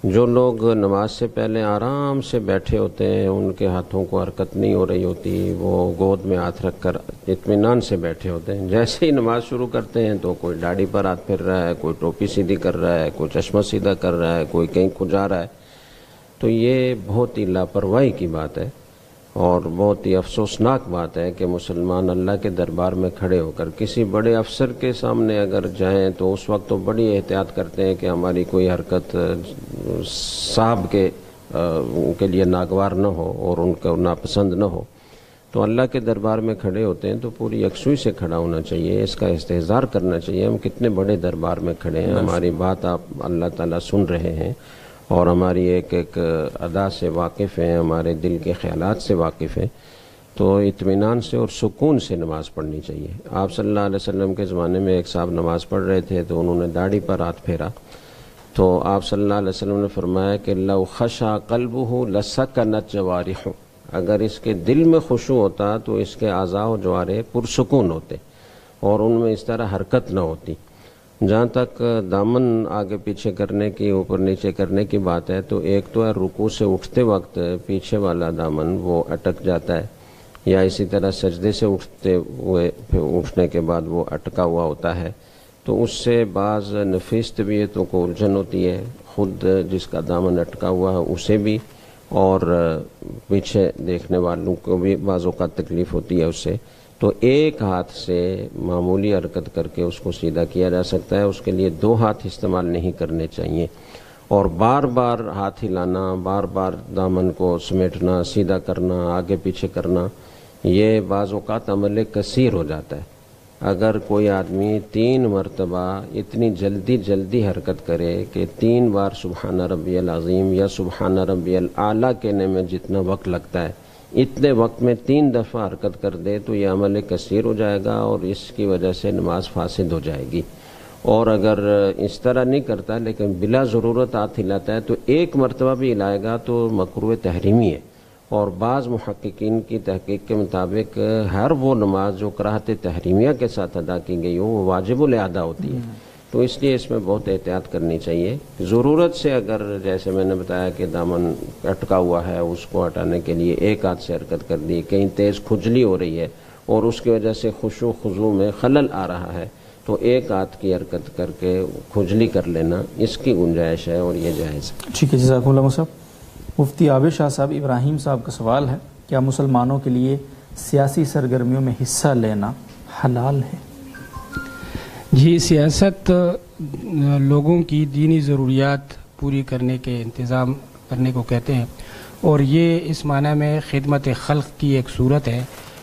Speaker 3: جو لوگ نماز سے پہلے آرام سے بیٹھے ہوتے ہیں، ان کے ہاتھوں کو حرکت نہیں ہو رہی ہوتی، وہ گود میں ہاتھ رکھ کر اطمینان سے بیٹھے ہوتے ہیں، جیسے ہی نماز شروع کرتے ہیں تو کوئی داڑھی پر ہاتھ پھر رہا ہے، کوئی ٹوپی سیدھی کر رہا ہے، کوئی چشمہ سیدھا کر رہا ہے، کوئی کہیں کھجا رہا ہے. تو یہ بہت ہی لاپرواہی کی بات ہے اور بہت ہی افسوسناک بات ہے کہ مسلمان اللہ کے دربار میں کھڑے ہو کر کسی بڑے افسر کے سامنے اگر جائیں تو اس وقت تو بڑی احتیاط کرتے ہیں کہ ہماری کوئی حرکت صاحب کے لیے ناگوار نہ ہو اور ان کو ناپسند نہ ہو. تو اللہ کے دربار میں کھڑے ہوتے ہیں تو پوری یکسوئی سے کھڑا ہونا چاہیے، اس کا استحضار کرنا چاہیے. ہم کتنے بڑے دربار میں کھڑے ہیں، ہماری بات آپ اللہ تعالیٰ سن رہے ہیں اور ہماری ایک ایک ادا سے واقف ہیں، ہمارے دل کے خیالات سے واقف ہیں. تو اطمینان سے اور سکون سے نماز پڑھنی چاہیے۔ آپ صلی اللہ علیہ وسلم کے زمانے میں ایک صاحب نماز پڑھ رہے تھے تو انہوں نے داڑھی پر ہاتھ پھیرا، تو آپ صلی اللہ علیہ وسلم نے فرمایا کہ لو خشع قلبہ لسکنت جوارحہ، اگر اس کے دل میں خشوع ہوتا تو اس کے اعضاء و جوارح پرسکون ہوتے اور ان میں اس طرح حرکت نہ ہوتی۔ جہاں تک دامن آگے پیچھے کرنے کی، اوپر نیچے کرنے کی بات ہے، تو ایک تو ہے رکوع سے اٹھتے وقت پیچھے والا دامن وہ اٹک جاتا ہے، یا اسی طرح سجدے سے اٹھنے کے بعد وہ اٹکا ہوا ہوتا ہے، تو اس سے بعض نفیس طبیعتوں کو الجھن ہوتی ہے، خود جس کا دامن اٹکا ہوا ہے اسے بھی، اور پیچھے دیکھنے والوں کو بھی بعض اوقات تکلیف ہوتی ہے اس سے۔ تو ایک ہاتھ سے معمولی حرکت کر کے اس کو سیدھا کیا جا سکتا ہے، اس کے لیے دو ہاتھ استعمال نہیں کرنے چاہیے، اور بار بار ہاتھ ہلانا، بار بار دامن کو سمیٹنا، سیدھا کرنا، آگے پیچھے کرنا، یہ بعض اوقات عمل کثیر ہو جاتا ہے۔ اگر کوئی آدمی 3 مرتبہ اتنی جلدی حرکت کرے کہ 3 بار سبحان ربی العظیم یا سبحان ربی الاعلیٰ کہنے میں جتنا وقت لگتا ہے، اتنے وقت میں 3 دفعہ حرکت کر دے تو یہ عمل کثیر ہو جائے گا اور اس کی وجہ سے نماز فاسد ہو جائے گی۔ اور اگر اس طرح نہیں کرتا لیکن بلا ضرورت ہاتھ ہلاتا ہے تو 1 مرتبہ بھی ہلائے گا تو مکروہ تحریمی ہے، اور بعض محققین کی تحقیق کے مطابق ہر وہ نماز جو کراہت تحریمیہ کے ساتھ ادا کی گئی ہو وہ واجب الادا ہوتی ہے، تو اس لیے اس میں بہت احتیاط کرنی چاہیے۔ ضرورت سے اگر جیسے میں نے بتایا کہ دامن اٹکا ہوا ہے اس کو ہٹانے کے لیے ایک ہاتھ سے حرکت کر دی، کہیں تیز کھجلی ہو رہی ہے اور اس کی وجہ سے خشوع خضوع میں خلل آ رہا ہے، تو ایک ہاتھ کی حرکت کر کے کھجلی کر لینا اس کی گنجائش ہے اور یہ جائز ہے۔
Speaker 1: ٹھیک ہے، جزاکم اللہ صاحب۔ مفتی عابد شاہ صاحب، ابراہیم صاحب کا سوال ہے، کیا مسلمانوں کے لیے سیاسی سرگرمیوں میں حصہ لینا حلال ہے؟
Speaker 2: جی، سیاست لوگوں کی دینی ضروریات پوری کرنے کے انتظام کرنے کو کہتے ہیں، اور یہ اس معنی میں خدمت خلق کی ایک صورت ہے،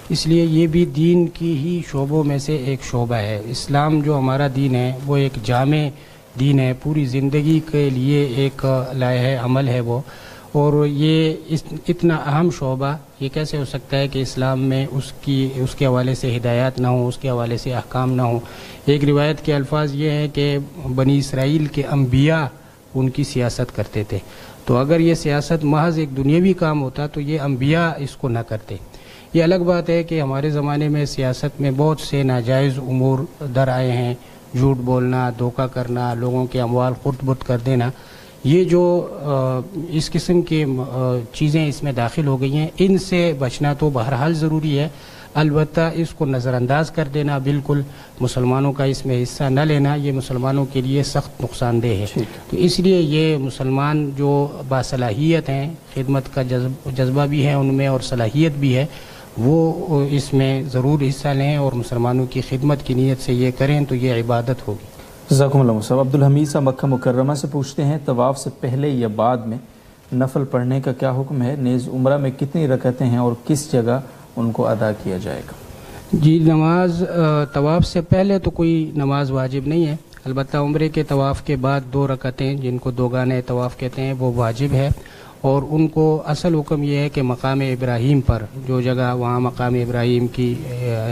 Speaker 2: اس لیے یہ بھی دین کی ہی شعبوں میں سے ایک شعبہ ہے۔ اسلام جو ہمارا دین ہے وہ ایک جامع دین ہے، پوری زندگی کے لیے ایک لائحہ عمل ہے وہ، اور یہ اتنا اہم شعبہ یہ کیسے ہو سکتا ہے کہ اسلام میں اس کے حوالے سے ہدایات نہ ہوں، اس کے حوالے سے احکام نہ ہوں۔ ایک روایت کے الفاظ یہ ہیں کہ بنی اسرائیل کے انبیاء ان کی سیاست کرتے تھے، تو اگر یہ سیاست محض ایک دنیاوی کام ہوتا تو یہ انبیاء اس کو نہ کرتے۔ یہ الگ بات ہے کہ ہمارے زمانے میں سیاست میں بہت سے ناجائز امور در آئے ہیں، جھوٹ بولنا، دھوکہ کرنا، لوگوں کے اموال خرد برد کر دینا، یہ جو اس قسم کی چیزیں اس میں داخل ہو گئی ہیں، ان سے بچنا تو بہرحال ضروری ہے، البتہ اس کو نظر انداز کر دینا، بالکل مسلمانوں کا اس میں حصہ نہ لینا، یہ مسلمانوں کے لیے سخت نقصان دہ ہے۔ تو اس لیے یہ مسلمان جو باصلاحیت ہیں، خدمت کا جذبہ بھی ہے ان میں اور صلاحیت بھی ہے، وہ اس میں ضرور حصہ لیں اور مسلمانوں کی خدمت کی نیت سے یہ کریں تو یہ عبادت ہوگی۔
Speaker 1: جزاکم اللہ صاحب۔ عبدالحمید صاحب مکہ مکرمہ سے پوچھتے ہیں، طواف سے پہلے یا بعد میں نفل پڑھنے کا کیا حکم ہے؟ نیز عمرہ میں کتنی رکعتیں ہیں اور کس جگہ ان کو ادا کیا جائے گا؟
Speaker 2: جی، نماز طواف سے پہلے تو کوئی نماز واجب نہیں ہے، البتہ عمرے کے طواف کے بعد 2 رکعتیں جن کو دوگانے طواف کہتے ہیں وہ واجب ہے، اور ان کو اصل حکم یہ ہے کہ مقام ابراہیم پر جو جگہ وہاں مقام ابراہیم کی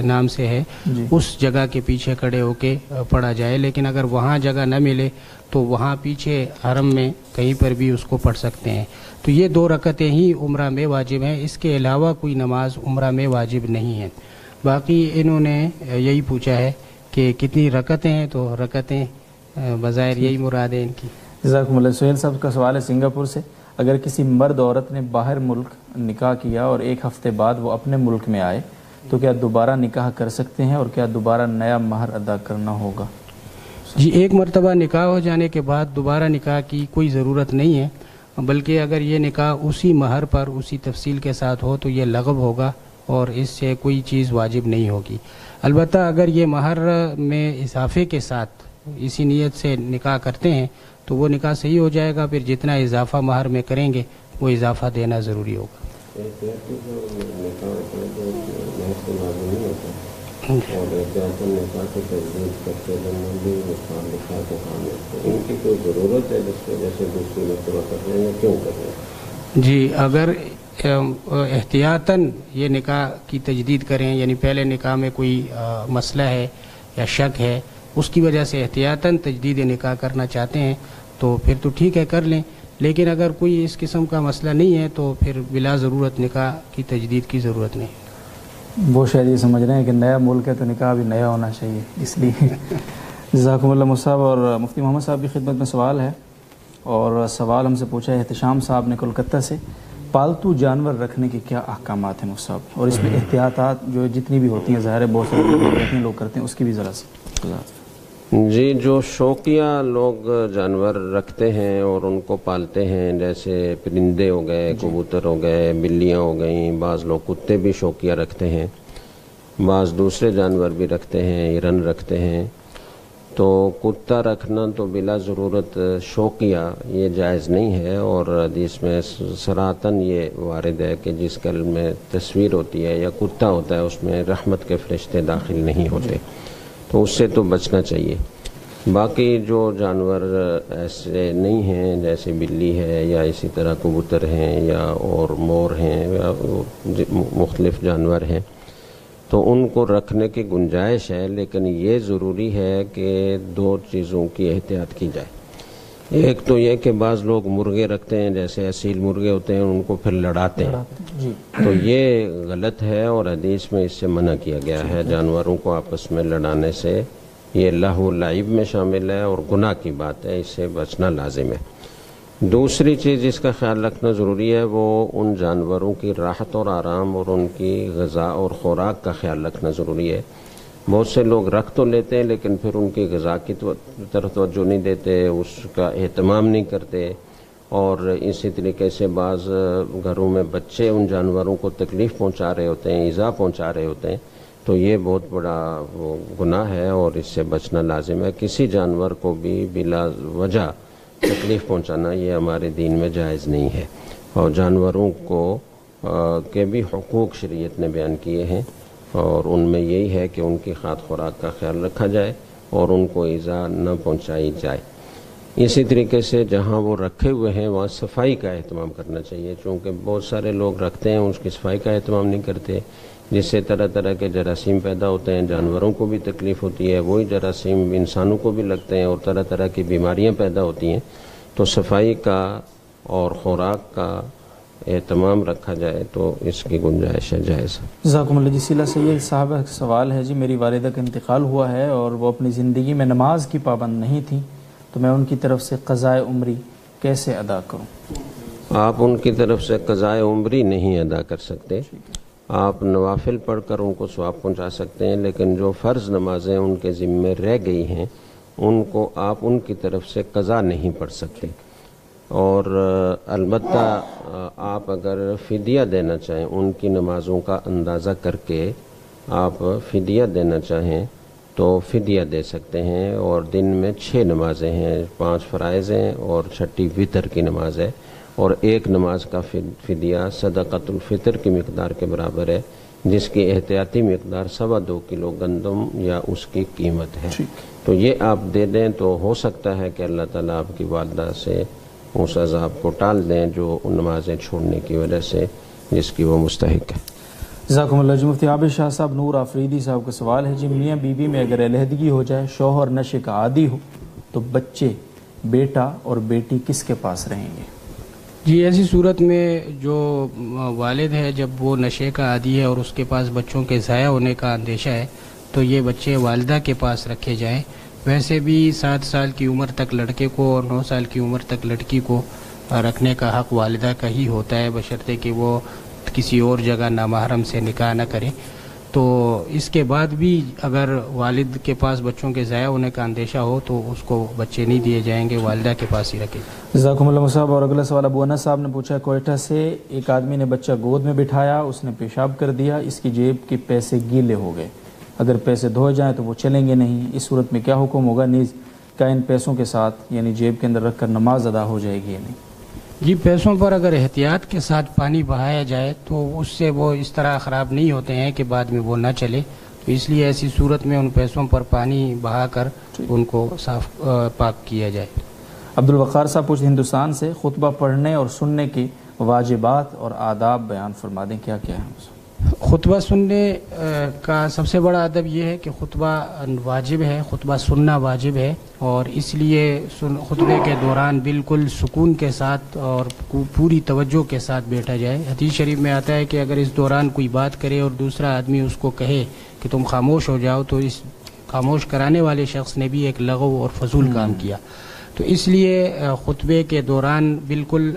Speaker 2: نام سے ہے اس جگہ کے پیچھے کھڑے ہو کے پڑھا جائے، لیکن اگر وہاں جگہ نہ ملے تو وہاں پیچھے حرم میں کہیں پر بھی اس کو پڑھ سکتے ہیں۔ تو یہ 2 رکعتیں ہی عمرہ میں واجب ہیں، اس کے علاوہ کوئی نماز عمرہ میں واجب نہیں ہے۔ باقی انہوں نے یہی پوچھا ہے کہ کتنی رکعتیں ہیں، تو رکعتیں بظاہر یہی مراد ہے ان کی۔
Speaker 1: جزاکم اللہ۔ سہیل صاحب کا سوال ہے سنگاپور سے، اگر کسی مرد عورت نے باہر ملک نکاح کیا اور 1 ہفتے بعد وہ اپنے ملک میں آئے تو کیا دوبارہ نکاح کر سکتے ہیں اور کیا دوبارہ نیا مہر ادا کرنا ہوگا؟
Speaker 2: جی، 1 مرتبہ نکاح ہو جانے کے بعد دوبارہ نکاح کی کوئی ضرورت نہیں ہے، بلکہ اگر یہ نکاح اسی مہر پر اسی تفصیل کے ساتھ ہو تو یہ لغو ہوگا اور اس سے کوئی چیز واجب نہیں ہوگی۔ البتہ اگر یہ مہر میں اضافے کے ساتھ اسی نیت سے نکاح کرتے ہیں تو وہ نکاح صحیح ہو جائے گا، پھر جتنا اضافہ مہر میں کریں گے وہ اضافہ دینا ضروری ہوگا۔ جی، اگر احتیاطاً یہ نکاح کی تجدید کریں، یعنی پہلے نکاح میں کوئی مسئلہ ہے یا شک ہے، اس کی وجہ سے احتیاطاً تجدید نکاح کرنا چاہتے ہیں تو پھر تو ٹھیک ہے کر لیں، لیکن اگر کوئی اس قسم کا مسئلہ نہیں ہے تو پھر بلا ضرورت نکاح کی تجدید کی ضرورت نہیں۔
Speaker 1: وہ شاید یہ سمجھ رہے ہیں کہ نیا ملک ہے تو نکاح بھی نیا ہونا چاہیے، اس لیے جزاکم اللہ مصعب۔ اور مفتی محمد صاحب کی خدمت میں سوال ہے، اور سوال ہم سے پوچھا ہے احتشام صاحب نے کولکتہ سے، پالتو جانور رکھنے کے کیا احکامات ہیں مفتی صاحب، اور اس میں احتیاطات جو جتنی بھی ہوتی ہیں، ظاہر ہے بہت سارے لوگ کرتے ہیں، اس کی بھی ذرا سی۔
Speaker 3: جی، جو شوقیہ لوگ جانور رکھتے ہیں اور ان کو پالتے ہیں، جیسے پرندے ہو گئے، کبوتر ہو گئے، بلیاں ہو گئیں، بعض لوگ کتے بھی شوقیہ رکھتے ہیں، بعض دوسرے جانور بھی رکھتے ہیں، ہرن رکھتے ہیں، تو کتا رکھنا تو بلا ضرورت شوقیہ یہ جائز نہیں ہے، اور حدیث میں صراحتاً یہ وارد ہے کہ جس قلب میں تصویر ہوتی ہے یا کتا ہوتا ہے اس میں رحمت کے فرشتے داخل نہیں ہوتے، تو اس سے تو بچنا چاہیے۔ باقی جو جانور ایسے نہیں ہیں جیسے بلی ہے یا اسی طرح کبوتر ہیں یا اور مور ہیں یا مختلف جانور ہیں، تو ان کو رکھنے کی گنجائش ہے، لیکن یہ ضروری ہے کہ دو چیزوں کی احتیاط کی جائے۔ ایک تو یہ کہ بعض لوگ مرغے رکھتے ہیں، جیسے اصیل مرغے ہوتے ہیں، ان کو پھر لڑاتے ہیں، تو یہ غلط ہے، اور حدیث میں اس سے منع کیا گیا ہے، جانوروں کو آپس میں لڑانے سے یہ لہو لعب میں شامل ہے اور گناہ کی بات ہے، اس سے بچنا لازم ہے۔ دوسری چیز جس کا خیال رکھنا ضروری ہے وہ ان جانوروں کی راحت اور آرام اور ان کی غذا اور خوراک کا خیال رکھنا ضروری ہے۔ بہت سے لوگ رکھ تو لیتے ہیں لیکن پھر ان کی غذا کی طرف توجہ نہیں دیتے، اس کا اہتمام نہیں کرتے، اور اسی طریقے سے بعض گھروں میں بچے ان جانوروں کو تکلیف پہنچا رہے ہوتے ہیں، ایذا پہنچا رہے ہوتے ہیں، تو یہ بہت بڑا گناہ ہے اور اس سے بچنا لازم ہے۔ کسی جانور کو بھی بلا وجہ تکلیف پہنچانا یہ ہمارے دین میں جائز نہیں ہے، اور جانوروں کو کے بھی حقوق شریعت نے بیان کیے ہیں، اور ان میں یہی ہے کہ ان کی کھاد خوراک کا خیال رکھا جائے اور ان کو ایذا نہ پہنچائی جائے۔ اسی طریقے سے جہاں وہ رکھے ہوئے ہیں وہاں صفائی کا اہتمام کرنا چاہیے، چونکہ بہت سارے لوگ رکھتے ہیں اس کی صفائی کا اہتمام نہیں کرتے، جس سے طرح طرح کے جراثیم پیدا ہوتے ہیں، جانوروں کو بھی تکلیف ہوتی ہے، وہی جراثیم انسانوں کو بھی لگتے ہیں اور طرح طرح کی بیماریاں پیدا ہوتی ہیں، تو صفائی کا اور خوراک کا اہتمام رکھا جائے تو اس کی گنجائش ہے، جائز۔
Speaker 1: جزاکم اللہ۔ جسیلہ سید صاحب کا سوال ہے، جی میری والدہ کا انتقال ہوا ہے اور وہ اپنی زندگی میں نماز کی پابند نہیں تھی، تو میں ان کی طرف سے قضائے عمری کیسے ادا کروں؟
Speaker 3: آپ ان کی طرف سے قضائے عمری نہیں ادا کر سکتے، آپ نوافل پڑھ کر ان کو ثواب پہنچا سکتے ہیں، لیکن جو فرض نمازیں ان کے ذمے رہ گئی ہیں ان کو آپ ان کی طرف سے قضا نہیں پڑھ سکتے، اور البتہ آپ اگر فدیہ دینا چاہیں، ان کی نمازوں کا اندازہ کر کے آپ فدیہ دینا چاہیں تو فدیہ دے سکتے ہیں، اور دن میں 6 نمازیں ہیں، 5 فرائض ہیں اور 6 وتر کی نماز ہے، اور ایک نماز کا فدیہ صدقۃ الفطر کی مقدار کے برابر ہے، جس کی احتیاطی مقدار 2.25 کلو گندم یا اس کی قیمت ہے، تو یہ آپ دے دیں تو ہو سکتا ہے کہ اللہ تعالیٰ آپ کی والدہ سے اس عذاب کو ٹال دیں جو ان نمازیں چھوڑنے کی وجہ سے جس کی وہ مستحق ہے۔
Speaker 1: جزاکم اللہ۔ جی مفتی عابد شاہ صاحب نور آفریدی صاحب کا سوال ہے، جی میاں بیوی میں اگر علیحدگی ہو جائے، شوہر نشے کا عادی ہو، تو بچے بیٹا اور بیٹی کس کے پاس رہیں گے؟
Speaker 2: جی ایسی صورت میں جو والد ہے جب وہ نشے کا عادی ہے اور اس کے پاس بچوں کے ضائع ہونے کا اندیشہ ہے تو یہ بچے والدہ کے پاس رکھے جائیں۔ ویسے بھی 7 سال کی عمر تک لڑکے کو اور 9 سال کی عمر تک لڑکی کو رکھنے کا حق والدہ کا ہی ہوتا ہے، بشرطے کہ وہ کسی اور جگہ نامحرم سے نکاح نہ کریں۔ تو اس کے بعد بھی اگر والد کے پاس بچوں کے ضائع ہونے کا اندیشہ ہو تو اس کو بچے نہیں دیے جائیں گے، والدہ کے پاس ہی رکھے جائیں۔
Speaker 1: جزاکم اللہ صاحب۔ اور اگلا سوال ابو انس صاحب نے پوچھا، کوئٹہ سے ایک آدمی نے بچہ گود میں بٹھایا، اس نے پیشاب کر دیا، اس کی جیب کے پیسے گیلے ہو گئے، اگر پیسے دھوئے جائیں تو وہ چلیں گے نہیں، اس صورت میں کیا حکم ہوگا؟ نیز کیا ان پیسوں کے ساتھ یعنی جیب کے اندر رکھ کر نماز ادا ہو جائے گی یا نہیں؟
Speaker 2: جی پیسوں پر اگر احتیاط کے ساتھ پانی بہایا جائے تو اس سے وہ اس طرح خراب نہیں ہوتے ہیں کہ بعد میں وہ نہ چلے، تو اس لیے ایسی صورت میں ان پیسوں پر پانی بہا کر ان کو صاف پاک کیا جائے۔
Speaker 1: عبدالوقار صاحب پوچھتے ہندوستان سے، خطبہ پڑھنے اور سننے کے واجبات اور آداب بیان فرما دیں، کیا کیا ہیں؟
Speaker 2: خطبہ سننے کا سب سے بڑا ادب یہ ہے کہ خطبہ واجب ہے، خطبہ سننا واجب ہے، اور اس لیے خطبے کے دوران بالکل سکون کے ساتھ اور پوری توجہ کے ساتھ بیٹھا جائے۔ حدیث شریف میں آتا ہے کہ اگر اس دوران کوئی بات کرے اور دوسرا آدمی اس کو کہے کہ تم خاموش ہو جاؤ، تو اس خاموش کرانے والے شخص نے بھی ایک لغو اور فضول کام کیا۔ تو اس لیے خطبے کے دوران بالکل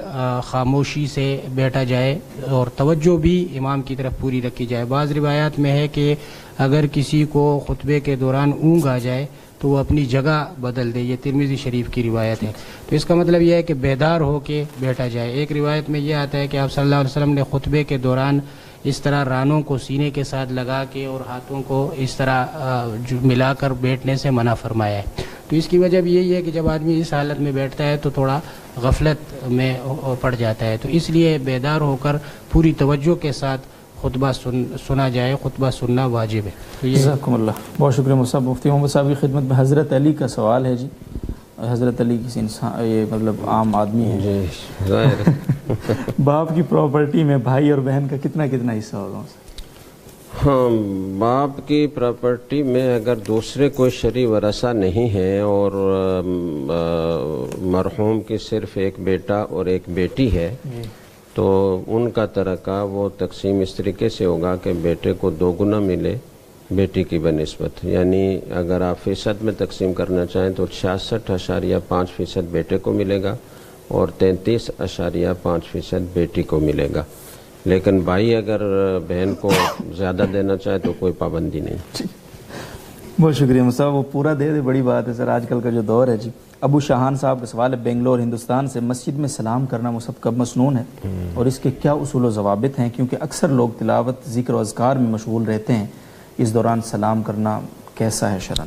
Speaker 2: خاموشی سے بیٹھا جائے اور توجہ بھی امام کی طرف پوری رکھی جائے۔ بعض روایات میں ہے کہ اگر کسی کو خطبے کے دوران اونگ آ جائے تو وہ اپنی جگہ بدل دے، یہ ترمذی شریف کی روایت ہے۔ تو اس کا مطلب یہ ہے کہ بیدار ہو کے بیٹھا جائے۔ ایک روایت میں یہ آتا ہے کہ آپ صلی اللہ علیہ وسلم نے خطبے کے دوران اس طرح رانوں کو سینے کے ساتھ لگا کے اور ہاتھوں کو اس طرح ملا کر بیٹھنے سے منع فرمایا ہے۔ تو اس کی وجہ بھی یہی ہے کہ جب آدمی اس حالت میں بیٹھتا ہے تو تھوڑا غفلت میں پڑ جاتا ہے، تو اس لیے بیدار ہو کر پوری توجہ کے ساتھ خطبہ سنا جائے، خطبہ سننا واجب ہے۔
Speaker 1: جزاکم اللہ، بہت شکریہ مصعب مفتی محمد صاحب کی خدمت میں۔ حضرت علی کا سوال ہے جی، حضرت علی کسی انسان، یہ مطلب عام آدمی ہے، باپ کی پراپرٹی میں بھائی اور بہن کا کتنا حصہ ہوگا؟
Speaker 3: ہاں، باپ کی پراپرٹی میں اگر دوسرے کوئی شرعی ورثہ نہیں ہے اور مرحوم کی صرف ایک بیٹا اور ایک بیٹی ہے تو ان کا ترکہ وہ تقسیم اس طریقے سے ہوگا کہ بیٹے کو 2 گنا ملے بیٹی کی بنسبت، یعنی اگر آپ فیصد میں تقسیم کرنا چاہیں تو 66.5% بیٹے کو ملے گا اور 33.5% بیٹی کو ملے گا۔ لیکن بھائی اگر بہن کو زیادہ دینا چاہے تو کوئی پابندی نہیں۔
Speaker 1: بہت شکریہ مصعب، وہ پورا دے دے، بڑی بات ہے سر، آج کل کا جو دور ہے جی۔ ابو شاہان صاحب کا سوال ہے بنگلور ہندوستان سے، مسجد میں سلام کرنا مصعب کب مسنون ہے اور اس کے کیا اصول و ضوابط ہیں؟ کیونکہ اکثر لوگ تلاوت، ذکر و اذکار میں مشغول رہتے ہیں، اس دوران سلام کرنا کیسا ہے شرعاً؟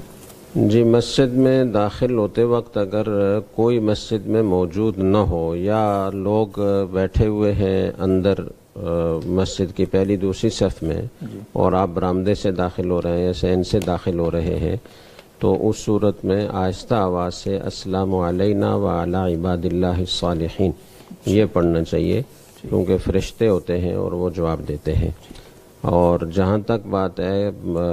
Speaker 3: جی، مسجد میں داخل ہوتے وقت اگر کوئی مسجد میں موجود نہ ہو یا لوگ بیٹھے ہوئے ہیں اندر مسجد کی پہلی دوسری صف میں اور آپ برآمدے سے داخل ہو رہے ہیں یا صحن سے داخل ہو رہے ہیں تو اس صورت میں آہستہ آواز سے السلام علینا وعلی عباد اللہ الصالحین یہ پڑھنا چاہیے، کیونکہ فرشتے ہوتے ہیں اور وہ جواب دیتے ہیں۔ اور جہاں تک بات ہے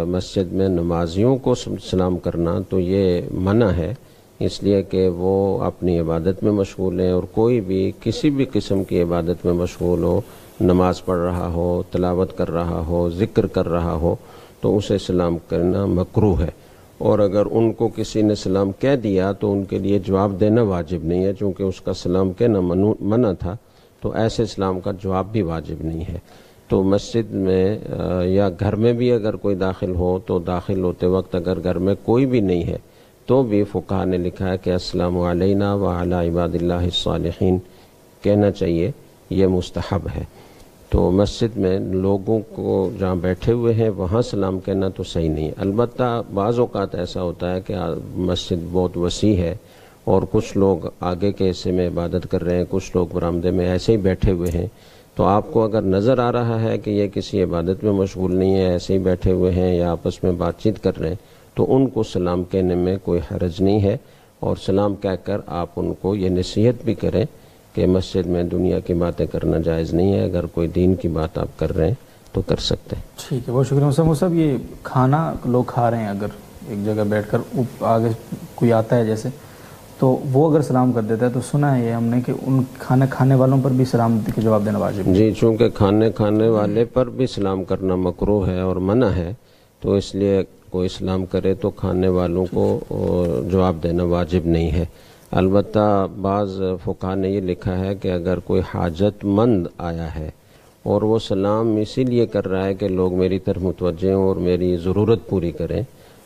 Speaker 3: مسجد میں نمازیوں کو سلام کرنا تو یہ منع ہے، اس لیے کہ وہ اپنی عبادت میں مشغول ہیں، اور کوئی بھی کسی بھی قسم کی عبادت میں مشغول ہو، نماز پڑھ رہا ہو، تلاوت کر رہا ہو، ذکر کر رہا ہو تو اسے سلام کرنا مکروہ ہے۔ اور اگر ان کو کسی نے سلام کہہ دیا تو ان کے لیے جواب دینا واجب نہیں ہے، چونکہ اس کا سلام کہنا منع تھا، تو ایسے سلام کا جواب بھی واجب نہیں ہے۔ تو مسجد میں یا گھر میں بھی اگر کوئی داخل ہو تو داخل ہوتے وقت اگر گھر میں کوئی بھی نہیں ہے تو بھی فقہاء نے لکھا ہے کہ السلام علینا وعلی عباد اللہ الصالحین کہنا چاہیے، یہ مستحب ہے۔ تو مسجد میں لوگوں کو جہاں بیٹھے ہوئے ہیں وہاں سلام کہنا تو صحیح نہیں ہے۔ البتہ بعض اوقات ایسا ہوتا ہے کہ مسجد بہت وسیع ہے اور کچھ لوگ آگے کے حصے میں عبادت کر رہے ہیں، کچھ لوگ برآمدے میں ایسے ہی بیٹھے ہوئے ہیں، تو آپ کو اگر نظر آ رہا ہے کہ یہ کسی عبادت میں مشغول نہیں ہے، ایسے ہی بیٹھے ہوئے ہیں یا آپس میں بات چیت کر رہے ہیں، تو ان کو سلام کہنے میں کوئی حرج نہیں ہے، اور سلام کہہ کر آپ ان کو یہ نصیحت بھی کریں کہ مسجد میں دنیا کی باتیں کرنا جائز نہیں ہے، اگر کوئی دین کی بات آپ کر رہے ہیں تو کر سکتے ہیں۔
Speaker 1: ٹھیک ہے، بہت شکریہ مصعب صاحب۔ یہ کھانا لوگ کھا رہے ہیں، اگر ایک جگہ بیٹھ کر آگے کوئی آتا ہے جیسے، تو وہ اگر سلام کر دیتا ہے تو سنا ہے یہ ہم نے کہ ان کھانا کھانے والوں پر بھی سلام کے جواب دینا واجب ہے۔
Speaker 3: جی، چونکہ کھانے والے پر بھی سلام کرنا مکروہ ہے اور منع ہے، تو اس لیے کوئی سلام کرے تو کھانے والوں کو جواب دینا واجب نہیں ہے۔ البتہ بعض فقہاء نے یہ لکھا ہے کہ اگر کوئی حاجت مند آیا ہے اور وہ سلام اسی لیے کر رہا ہے کہ لوگ میری طرف متوجہ ہوں اور میری ضرورت پوری کریں،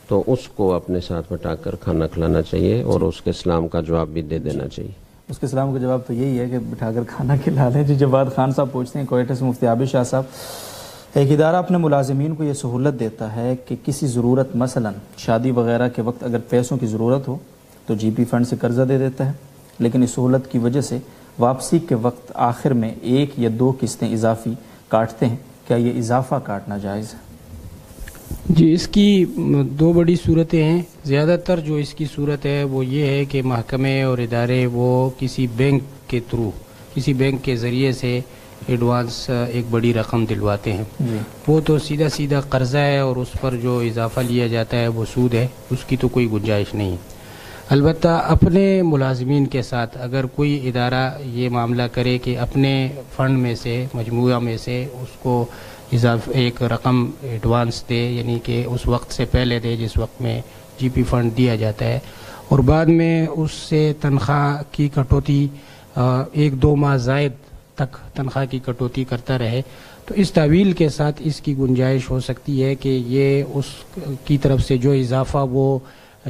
Speaker 3: تو اس کو اپنے ساتھ بٹھا کر کھانا کھلانا چاہیے اور اس کے سلام کا جواب بھی دے دینا چاہیے۔
Speaker 1: اس کے سلام کا جواب تو یہی ہے کہ بٹھا کر کھانا کھلا لیں۔ جی، جواد خان صاحب پوچھتے ہیں کوئٹہ سے، مفتی عابد شاہ صاحب، ایک ادارہ اپنے ملازمین کو یہ سہولت دیتا ہے کہ کسی ضرورت، مثلا شادی وغیرہ کے وقت اگر پیسوں کی ضرورت ہو تو جی پی فنڈ سے قرضہ دے دیتا ہے، لیکن اس سہولت کی وجہ سے واپسی کے وقت آخر میں 1 یا 2 قسطیں اضافی کاٹتے ہیں، کیا یہ اضافہ کاٹنا جائز ہے؟
Speaker 2: جی، اس کی 2 بڑی صورتیں ہیں۔ زیادہ تر جو اس کی صورت ہے وہ یہ ہے کہ محکمے اور ادارے وہ کسی بینک کے تھرو کسی بینک کے ذریعے سے ایڈوانس ایک بڑی رقم دلواتے ہیں، وہ تو سیدھا سیدھا قرضہ ہے اور اس پر جو اضافہ لیا جاتا ہے وہ سود ہے، اس کی تو کوئی گنجائش نہیں۔ البتہ اپنے ملازمین کے ساتھ اگر کوئی ادارہ یہ معاملہ کرے کہ اپنے فنڈ میں سے، مجموعہ میں سے اس کو ایک رقم ایڈوانس دے، یعنی کہ اس وقت سے پہلے دے جس وقت میں جی پی فنڈ دیا جاتا ہے، اور بعد میں اس سے تنخواہ کی کٹوتی 1-2 ماہ زائد تک تنخواہ کی کٹوتی کرتا رہے، تو اس تعویل کے ساتھ اس کی گنجائش ہو سکتی ہے کہ یہ اس کی طرف سے جو اضافہ وہ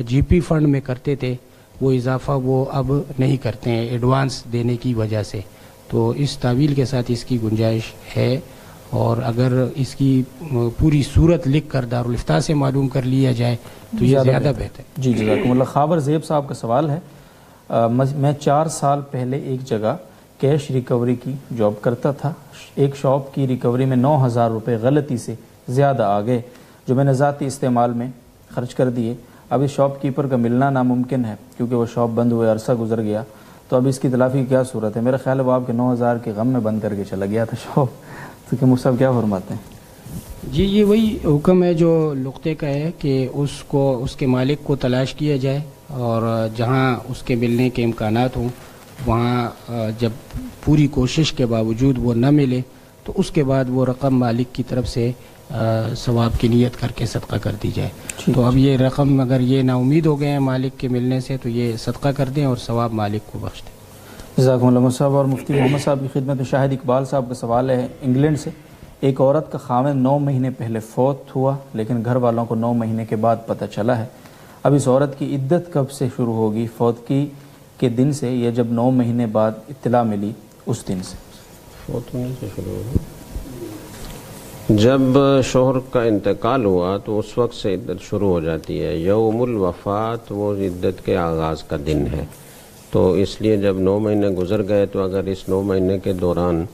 Speaker 2: جی پی فنڈ میں کرتے تھے وہ اضافہ وہ اب نہیں کرتے ہیں ایڈوانس دینے کی وجہ سے، تو اس تعویل کے ساتھ اس کی گنجائش ہے، اور اگر اس کی پوری صورت لکھ کر دارالفتاء سے معلوم کر لیا جائے تو یہ زیادہ بہتر۔
Speaker 1: جی جزاکم اللہ۔ خاور زیب صاحب کا سوال ہے، میں 4 سال پہلے ایک جگہ کیش ریکوری کی جاب کرتا تھا، ایک شاپ کی ریکوری میں 9,000 روپے غلطی سے زیادہ آ گئے جو میں نے ذاتی استعمال میں خرچ کر دیے۔ اب اس شاپ کیپر کا ملنا ناممکن ہے کیونکہ وہ شاپ بند ہوئے عرصہ گزر گیا، تو اب اس کی تلافی کی کیا صورت ہے؟ میرا خیال ہے وہ آپ کے 9,000 کے غم میں بند کر کے چلا گیا تھا شاپ، تو کہ مصعب کیا فرماتے ہیں؟
Speaker 2: جی یہ وہی حکم ہے جو نقطے کا ہے کہ اس کے مالک کو تلاش کیا جائے، اور جہاں اس کے ملنے کے امکانات ہوں وہاں جب پوری کوشش کے باوجود وہ نہ ملے تو اس کے بعد وہ رقم مالک کی طرف سے ثواب کی نیت کر کے صدقہ کر دی جائے۔ تو اب یہ رقم اگر یہ نا امید ہو گئے ہیں مالک کے ملنے سے تو یہ صدقہ کر دیں اور ثواب مالک کو بخش دیں۔
Speaker 1: جزاکم اللہ صاحب۔ اور مفتی محمد صاحب کی خدمت میں شاہد اقبال صاحب کا سوال ہے انگلینڈ سے، ایک عورت کا خاوند 9 مہینے پہلے فوت ہوا لیکن گھر والوں کو 9 مہینے کے بعد پتہ چلا ہے، اب اس عورت کی عدت کب سے شروع ہوگی؟ فوتگی کے دن سے یا جب 9 مہینے بعد اطلاع ملی اس دن سے؟
Speaker 3: فوت ہونے سے شروع ہوگی جب شوہر کا انتقال ہوا تو اس وقت سے عدت شروع ہو جاتی ہے۔ یوم الوفات وہ عدت کے آغاز کا دن ہے، تو اس لیے جب 9 مہینے گزر گئے تو اگر اس 9 مہینے کے دوران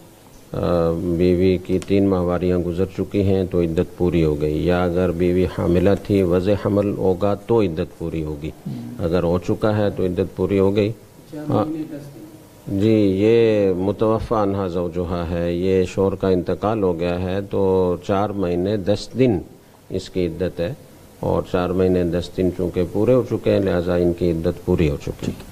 Speaker 3: بیوی کی 3 ماہواریاں گزر چکی ہیں تو عدت پوری ہو گئی، یا اگر بیوی حاملہ تھی وضع حمل ہوگا تو عدت پوری ہوگی، اگر ہو چکا ہے تو عدت پوری ہو گئی۔ جی یہ متوفی عنہا زوجہا ہے، یہ شوہر کا انتقال ہو گیا ہے تو 4 مہینے 10 دن اس کی عدت ہے، اور 4 مہینے 10 دن چونکہ پورے ہو چکے ہیں لہٰذا ان کی عدت پوری ہو چکی ہے۔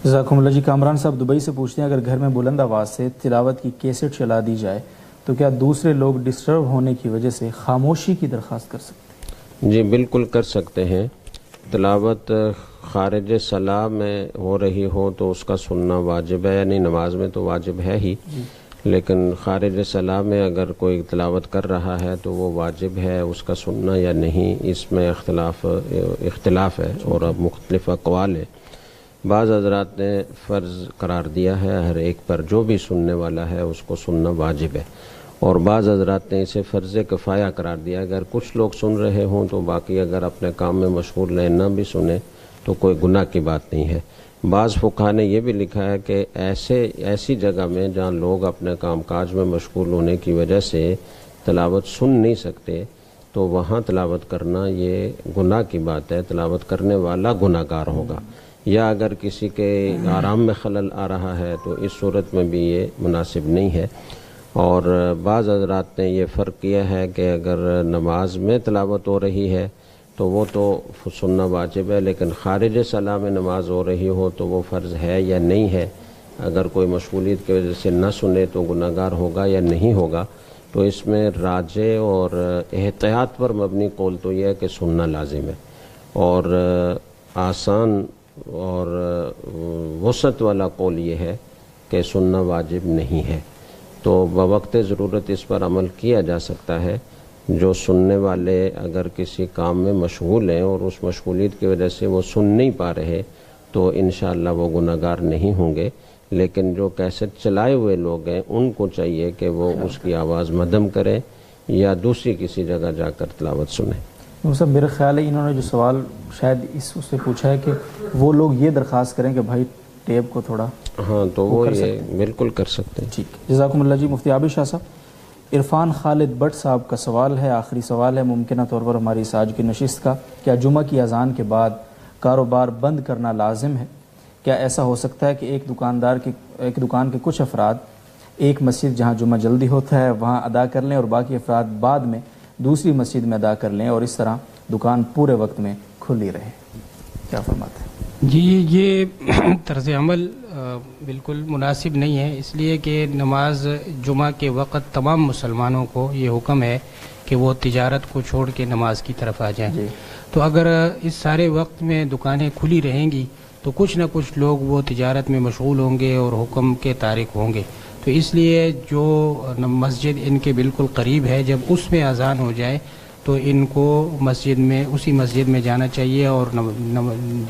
Speaker 1: جزاکم اللہ جی۔ کامران صاحب دبئی سے پوچھتے ہیں اگر گھر میں بلند آواز سے تلاوت کی کیسٹ چلا دی جائے تو کیا دوسرے لوگ ڈسٹرب ہونے کی وجہ سے خاموشی کی درخواست کر سکتے ہیں؟
Speaker 3: جی بالکل کر سکتے ہیں۔ تلاوت خارج صلاح میں ہو رہی ہو تو اس کا سننا واجب ہے، یعنی نماز میں تو واجب ہے ہی، لیکن خارج صلاح میں اگر کوئی تلاوت کر رہا ہے تو وہ واجب ہے اس کا سننا یا نہیں، اس میں اختلاف ہے اور اب مختلف اقوال ہے۔ بعض حضرات نے فرض قرار دیا ہے ہر ایک پر، جو بھی سننے والا ہے اس کو سننا واجب ہے، اور بعض حضرات نے اسے فرض کفایہ قرار دیا، اگر کچھ لوگ سن رہے ہوں تو باقی اگر اپنے کام میں مشغول رہیں نہ بھی سنیں تو کوئی گناہ کی بات نہیں ہے۔ بعض فقہا نے یہ بھی لکھا ہے کہ ایسی جگہ میں جہاں لوگ اپنے کام کاج میں مشغول ہونے کی وجہ سے تلاوت سن نہیں سکتے تو وہاں تلاوت کرنا یہ گناہ کی بات ہے، تلاوت کرنے والا گناہ گار ہوگا، یا اگر کسی کے آرام میں خلل آ رہا ہے تو اس صورت میں بھی یہ مناسب نہیں ہے۔ اور بعض حضرات نے یہ فرق کیا ہے کہ اگر نماز میں تلاوت ہو رہی ہے تو وہ تو سننا واجب ہے، لیکن خارج صلاح میں نماز ہو رہی ہو تو وہ فرض ہے یا نہیں ہے، اگر کوئی مشغولیت کی وجہ سے نہ سنے تو گناہ گار ہوگا یا نہیں ہوگا، تو اس میں راجع اور احتیاط پر مبنی قول تو یہ ہے کہ سننا لازم ہے، اور آسان اور وسعت والا قول یہ ہے کہ سننا واجب نہیں ہے، تو بوقت ضرورت اس پر عمل کیا جا سکتا ہے۔ جو سننے والے اگر کسی کام میں مشغول ہیں اور اس مشغولیت کی وجہ سے وہ سن نہیں پا رہے تو انشاءاللہ وہ گناہ گار نہیں ہوں گے، لیکن جو کیسٹ چلائے ہوئے لوگ ہیں ان کو چاہیے کہ وہ اس کی آواز مدھم کریں یا دوسری کسی جگہ جا کر تلاوت سنیں۔
Speaker 1: صاحب میرا خیال ہے انہوں نے جو سوال شاید اس سے پوچھا ہے کہ وہ لوگ یہ درخواست کریں کہ بھائی ٹیپ کو تھوڑا،
Speaker 3: ہاں تو وہ یہ بالکل کر سکتے ہیں۔
Speaker 1: ٹھیک، جزاکم اللہ جی۔ مفتی عابد شاہ صاحب، عرفان خالد بٹ صاحب کا سوال ہے، آخری سوال ہے ممکنہ طور پر ہماری اس آج کی نشست کا، کیا جمعہ کی اذان کے بعد کاروبار بند کرنا لازم ہے؟ کیا ایسا ہو سکتا ہے کہ ایک دکان کے کچھ افراد ایک مسجد جہاں جمعہ جلدی ہوتا ہے وہاں ادا کر لیں اور باقی افراد بعد میں دوسری مسجد میں ادا کر لیں اور اس طرح دکان پورے وقت میں کھلی رہے؟ کیا فرماتے ہیں؟
Speaker 2: جی یہ طرز عمل بالکل مناسب نہیں ہے، اس لیے کہ نماز جمعہ کے وقت تمام مسلمانوں کو یہ حکم ہے کہ وہ تجارت کو چھوڑ کے نماز کی طرف آ جائیں. تو اگر اس سارے وقت میں دکانیں کھلی رہیں گی تو کچھ نہ کچھ لوگ وہ تجارت میں مشغول ہوں گے اور حکم کے تارک ہوں گے. تو اس لیے جو مسجد ان کے بالکل قریب ہے جب اس میں اذان ہو جائے تو ان کو اسی مسجد میں جانا چاہیے اور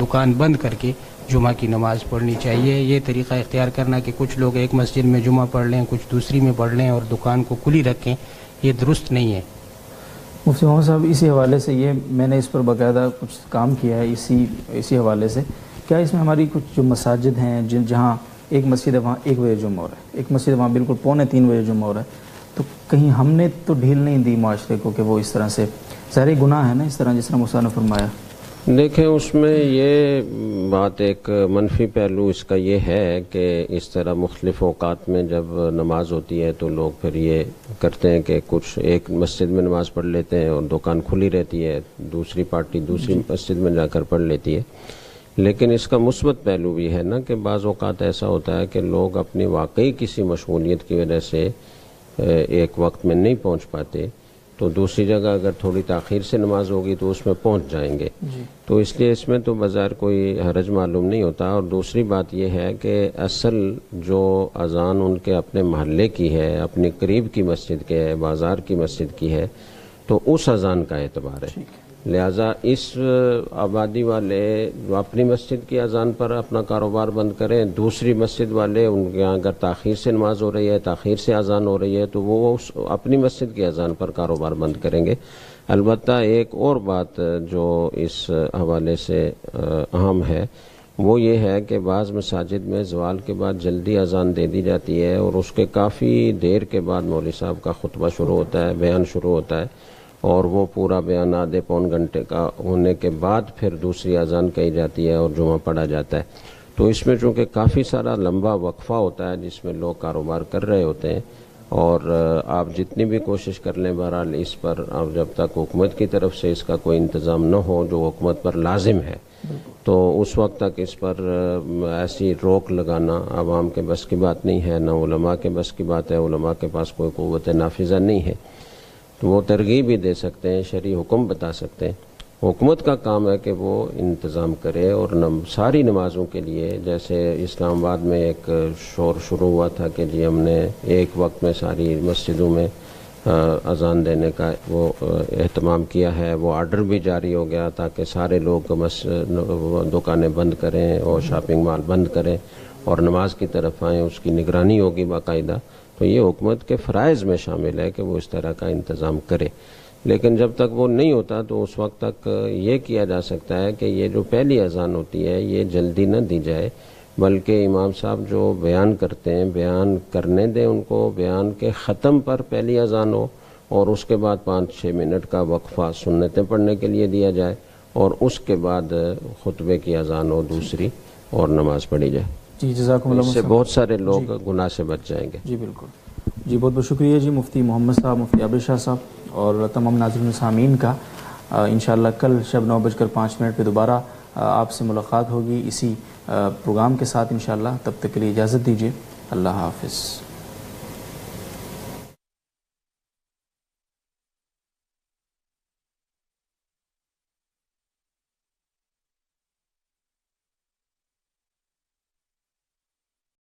Speaker 2: دکان بند کر کے جمعہ کی نماز پڑھنی چاہیے. یہ طریقہ اختیار کرنا کہ کچھ لوگ ایک مسجد میں جمعہ پڑھ لیں کچھ دوسری میں پڑھ لیں اور دکان کو کھلی رکھیں، یہ درست نہیں ہے.
Speaker 1: مفتی محمد صاحب اسی حوالے سے میں نے اس پر باقاعدہ کچھ کام کیا ہے اسی حوالے سے. کیا اس میں ہماری کچھ جو مساجد ہیں جہاں ایک مسجد ہے وہاں 1 بجے جمعہ ہو رہا ہے، ایک مسجد وہاں بالکل 2:45 بجے جمعہ ہو رہا ہے، تو کہیں ہم نے تو ڈھیل نہیں دی معاشرے کو کہ وہ اس طرح سے ظاہر گناہ ہے نا اس طرح جس طرح موسیٰ نے فرمایا؟
Speaker 3: دیکھیں اس میں یہ بات ایک منفی پہلو اس کا یہ ہے کہ اس طرح مختلف اوقات میں جب نماز ہوتی ہے تو لوگ پھر یہ کرتے ہیں کہ کچھ ایک مسجد میں نماز پڑھ لیتے ہیں اور دکان کھلی رہتی ہے، دوسری پارٹی دوسری مسجد میں جا کر پڑھ لیتی ہے. لیکن اس کا مثبت پہلو بھی ہے نا کہ بعض اوقات ایسا ہوتا ہے کہ لوگ اپنی واقعی کسی مشغولیت کی وجہ سے ایک وقت میں نہیں پہنچ پاتے تو دوسری جگہ اگر تھوڑی تاخیر سے نماز ہوگی تو اس میں پہنچ جائیں گے. تو اس لیے اس میں تو بظاہر کوئی حرج معلوم نہیں ہوتا. اور دوسری بات یہ ہے کہ اصل جو اذان ان کے اپنے محلے کی ہے، اپنے قریب کی مسجد کے ہے، بازار کی مسجد کی ہے، تو اس اذان کا اعتبار ہے. لہٰذا اس آبادی والے جو اپنی مسجد کی اذان پر اپنا کاروبار بند کریں، دوسری مسجد والے ان کے یہاں اگر تاخیر سے نماز ہو رہی ہے، تاخیر سے اذان ہو رہی ہے تو وہ اپنی مسجد کی اذان پر کاروبار بند کریں گے. البتہ ایک اور بات جو اس حوالے سے اہم ہے وہ یہ ہے کہ بعض مساجد میں زوال کے بعد جلدی اذان دے دی جاتی ہے اور اس کے کافی دیر کے بعد مولوی صاحب کا خطبہ شروع ہوتا ہے، بیان شروع ہوتا ہے اور وہ پورا بیان آدھے پون گھنٹے کا ہونے کے بعد پھر دوسری اذان کہی جاتی ہے اور جمعہ پڑھا جاتا ہے. تو اس میں چونکہ کافی سارا لمبا وقفہ ہوتا ہے جس میں لوگ کاروبار کر رہے ہوتے ہیں اور آپ جتنی بھی کوشش کر لیں بہرحال اس پر اب جب تک حکومت کی طرف سے اس کا کوئی انتظام نہ ہو جو حکومت پر لازم ہے تو اس وقت تک اس پر ایسی روک لگانا عوام کے بس کی بات نہیں ہے، نہ علماء کے بس کی بات ہے. علماء کے پاس کوئی قوت نافذہ نہیں ہے تو وہ ترغیب بھی دے سکتے ہیں، شرعی حکم بتا سکتے ہیں. حکومت کا کام ہے کہ وہ انتظام کرے اور ساری نمازوں کے لیے، جیسے اسلام آباد میں ایک شور شروع ہوا تھا کہ جی ہم نے ایک وقت میں ساری مسجدوں میں اذان دینے کا وہ اہتمام کیا ہے، وہ آرڈر بھی جاری ہو گیا تاکہ سارے لوگ دکانیں بند کریں اور شاپنگ مال بند کریں اور نماز کی طرف آئیں، اس کی نگرانی ہوگی باقاعدہ. تو یہ حکومت کے فرائض میں شامل ہے کہ وہ اس طرح کا انتظام کرے. لیکن جب تک وہ نہیں ہوتا تو اس وقت تک یہ کیا جا سکتا ہے کہ یہ جو پہلی اذان ہوتی ہے یہ جلدی نہ دی جائے بلکہ امام صاحب جو بیان کرتے ہیں بیان کرنے دیں ان کو، بیان کے ختم پر پہلی اذان ہو اور اس کے بعد 5-6 منٹ کا وقفہ سنتیں پڑھنے کے لیے دیا جائے اور اس کے بعد خطبے کی اذان ہو دوسری اور نماز پڑھی جائے.
Speaker 1: جی جزاکم اللہ.
Speaker 3: اس سے بہت سارے لوگ گناہ سے بچ جائیں گے.
Speaker 1: جی بالکل. جی بہت بہت شکریہ جی مفتی محمد صاحب، مفتی عابد شاہ صاحب اور تمام ناظرین سامعین کا. انشاءاللہ کل شب 9:05 پہ دوبارہ آپ سے ملاقات ہوگی اسی پروگرام کے ساتھ انشاءاللہ. تب تک کے لیے اجازت دیجیے. اللہ حافظ.